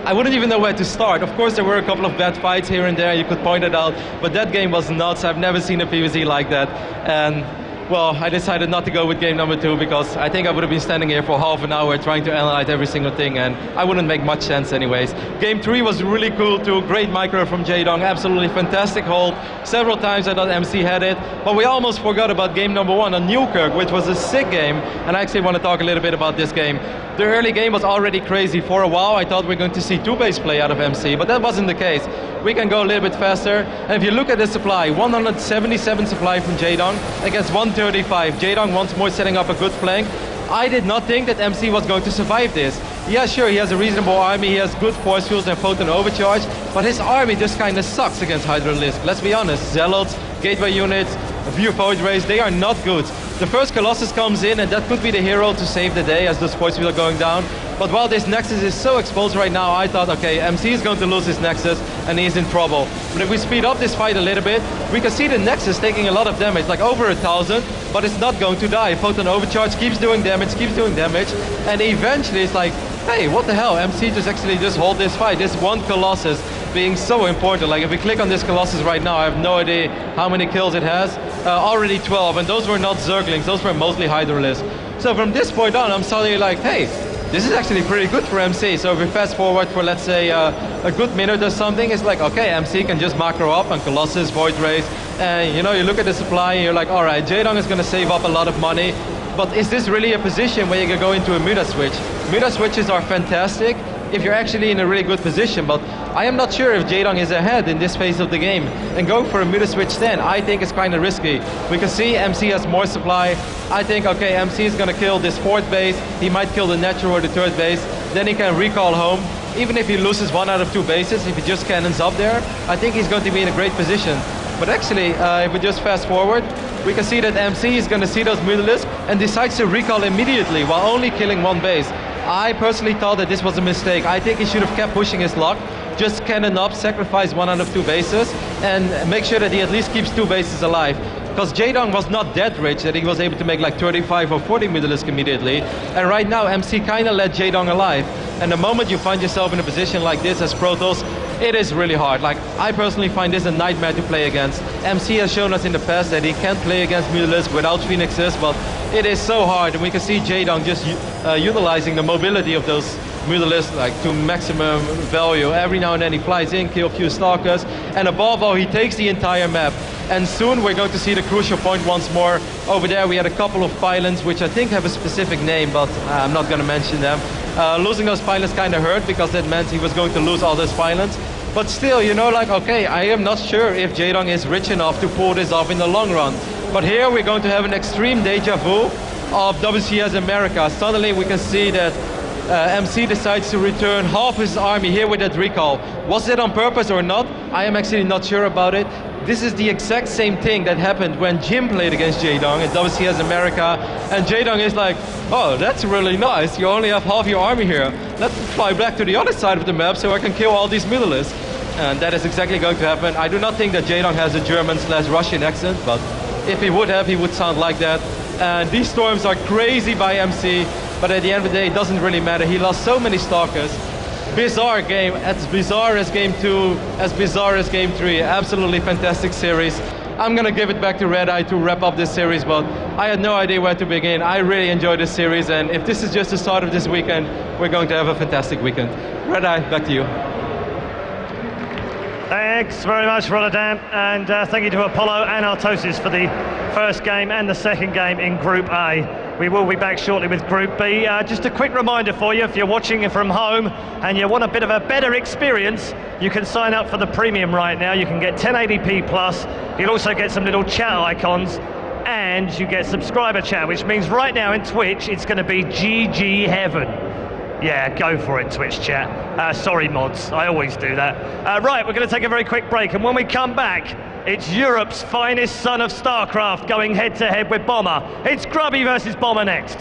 I wouldn't even know where to start. Of course, there were a couple of bad fights here and there, you could point it out, but that game was nuts. I've never seen a PvZ like that. And well, I decided not to go with game number 2 because I think I would have been standing here for half an hour trying to analyze every single thing, and I wouldn't make much sense anyways. Game 3 was really cool too, great micro from Jaedong, absolutely fantastic hold. Several times I thought MC had it, but we almost forgot about game number 1 on Newkirk, which was a sick game, and I actually want to talk a little bit about this game. The early game was already crazy. For a while I thought we were going to see 2-base play out of MC, but that wasn't the case. We can go a little bit faster, and if you look at the supply, 177 supply from Jaedong against 135. Jaedong once more setting up a good flank. I did not think that MC was going to survive this. Yeah, sure, he has a reasonable army, he has good force fields and potent overcharge, but his army just kind of sucks against Hydralisk. Let's be honest, Zealots, Gateway units, a few Void Rays, they are not good. The first Colossus comes in, and that could be the hero to save the day as those force fields are going down. But while this Nexus is so exposed right now, I thought, okay, MC is going to lose his Nexus, and he's in trouble. But if we speed up this fight a little bit, we can see the Nexus taking a lot of damage, like over 1,000, but it's not going to die. Potent Overcharge keeps doing damage, and eventually it's like, hey, what the hell, MC just hold this fight. This one Colossus being so important. Like if we click on this Colossus right now, I have no idea how many kills it has. Already 12, and those were not Zerglings, those were mostly Hydralisk. So from this point on, I'm suddenly like, hey, this is actually pretty good for MC. So if we fast forward for, let's say, a good minute or something, it's like, okay, MC can just macro up on Colossus, Void Rays, and you know, you look at the supply and you're like, all right, Jaedong is gonna save up a lot of money, but is this really a position where you can go into a Muda switch? Muda switches are fantastic if you're actually in a really good position, but I am not sure if Jaedong is ahead in this phase of the game. And going for a Muda switch then, I think is kind of risky. We can see MC has more supply. I think, okay, MC is gonna kill this 4th base, he might kill the natural or the 3rd base, then he can recall home. Even if he loses 1 out of 2 bases, if he just cannons up there, I think he's going to be in a great position. But actually, if we just fast forward, we can see that MC is going to see those Mutalisks and decides to recall immediately while only killing 1 base. I personally thought that this was a mistake. I think he should have kept pushing his luck, just cannon up, sacrifice 1 out of 2 bases, and make sure that he at least keeps 2 bases alive. Because Jaedong was not that rich that he was able to make like 35 or 40 Mutalisks immediately, and right now MC kind of let Jaedong alive. And the moment you find yourself in a position like this as Protoss, it is really hard. Like, I personally find this a nightmare to play against. MC has shown us in the past that he can play against Mutalisks without Phoenixes, but it is so hard, and we can see Jaedong just utilizing the mobility of those Mutalisks like to maximum value. Every now and then he flies in, kill a few Stalkers, and above all he takes the entire map. And soon we're going to see the crucial point once more. Over there we had a couple of pylons which I think have a specific name, but I'm not going to mention them. Losing those pylons kind of hurt because that meant he was going to lose all those pylons. But still, you know, like, okay, I am not sure if Jaedong is rich enough to pull this off in the long run. But here we're going to have an extreme deja vu of WCS America. Suddenly we can see that MC decides to return half his army here with that recall. Was it on purpose or not? I am actually not sure about it. This is the exact same thing that happened when Jim played against Jaedong at WCS America, and Jaedong is like, oh, that's really nice, you only have half your army here. Let's fly back to the other side of the map so I can kill all these Mutalisks. And that is exactly going to happen. I do not think that Jaedong has a German/Russian accent, but if he would have, he would sound like that. And these storms are crazy by MC, but at the end of the day, it doesn't really matter. He lost so many Stalkers. Bizarre game, as bizarre as game 2, as bizarre as game 3. Absolutely fantastic series. I'm gonna give it back to Red Eye to wrap up this series, but I had no idea where to begin. I really enjoyed this series, and if this is just the start of this weekend, we're going to have a fantastic weekend. Red Eye, back to you. Thanks very much, Rotterdam, and thank you to Apollo and Artosis for the first game and the second game in Group A. We will be back shortly with Group B. Just a quick reminder for you, if you're watching it from home and you want a bit of a better experience, you can sign up for the premium right now. You can get 1080p plus. You'll also get some little chat icons and and you get subscriber chat, which means right now in Twitch it's going to be GG Heaven. Yeah, go for it, Twitch chat. Sorry, mods, I always do that. Right, we're going to take a very quick break, and when we come back, it's Europe's finest son of StarCraft going head-to-head with Bomber. It's Grubby versus Bomber next.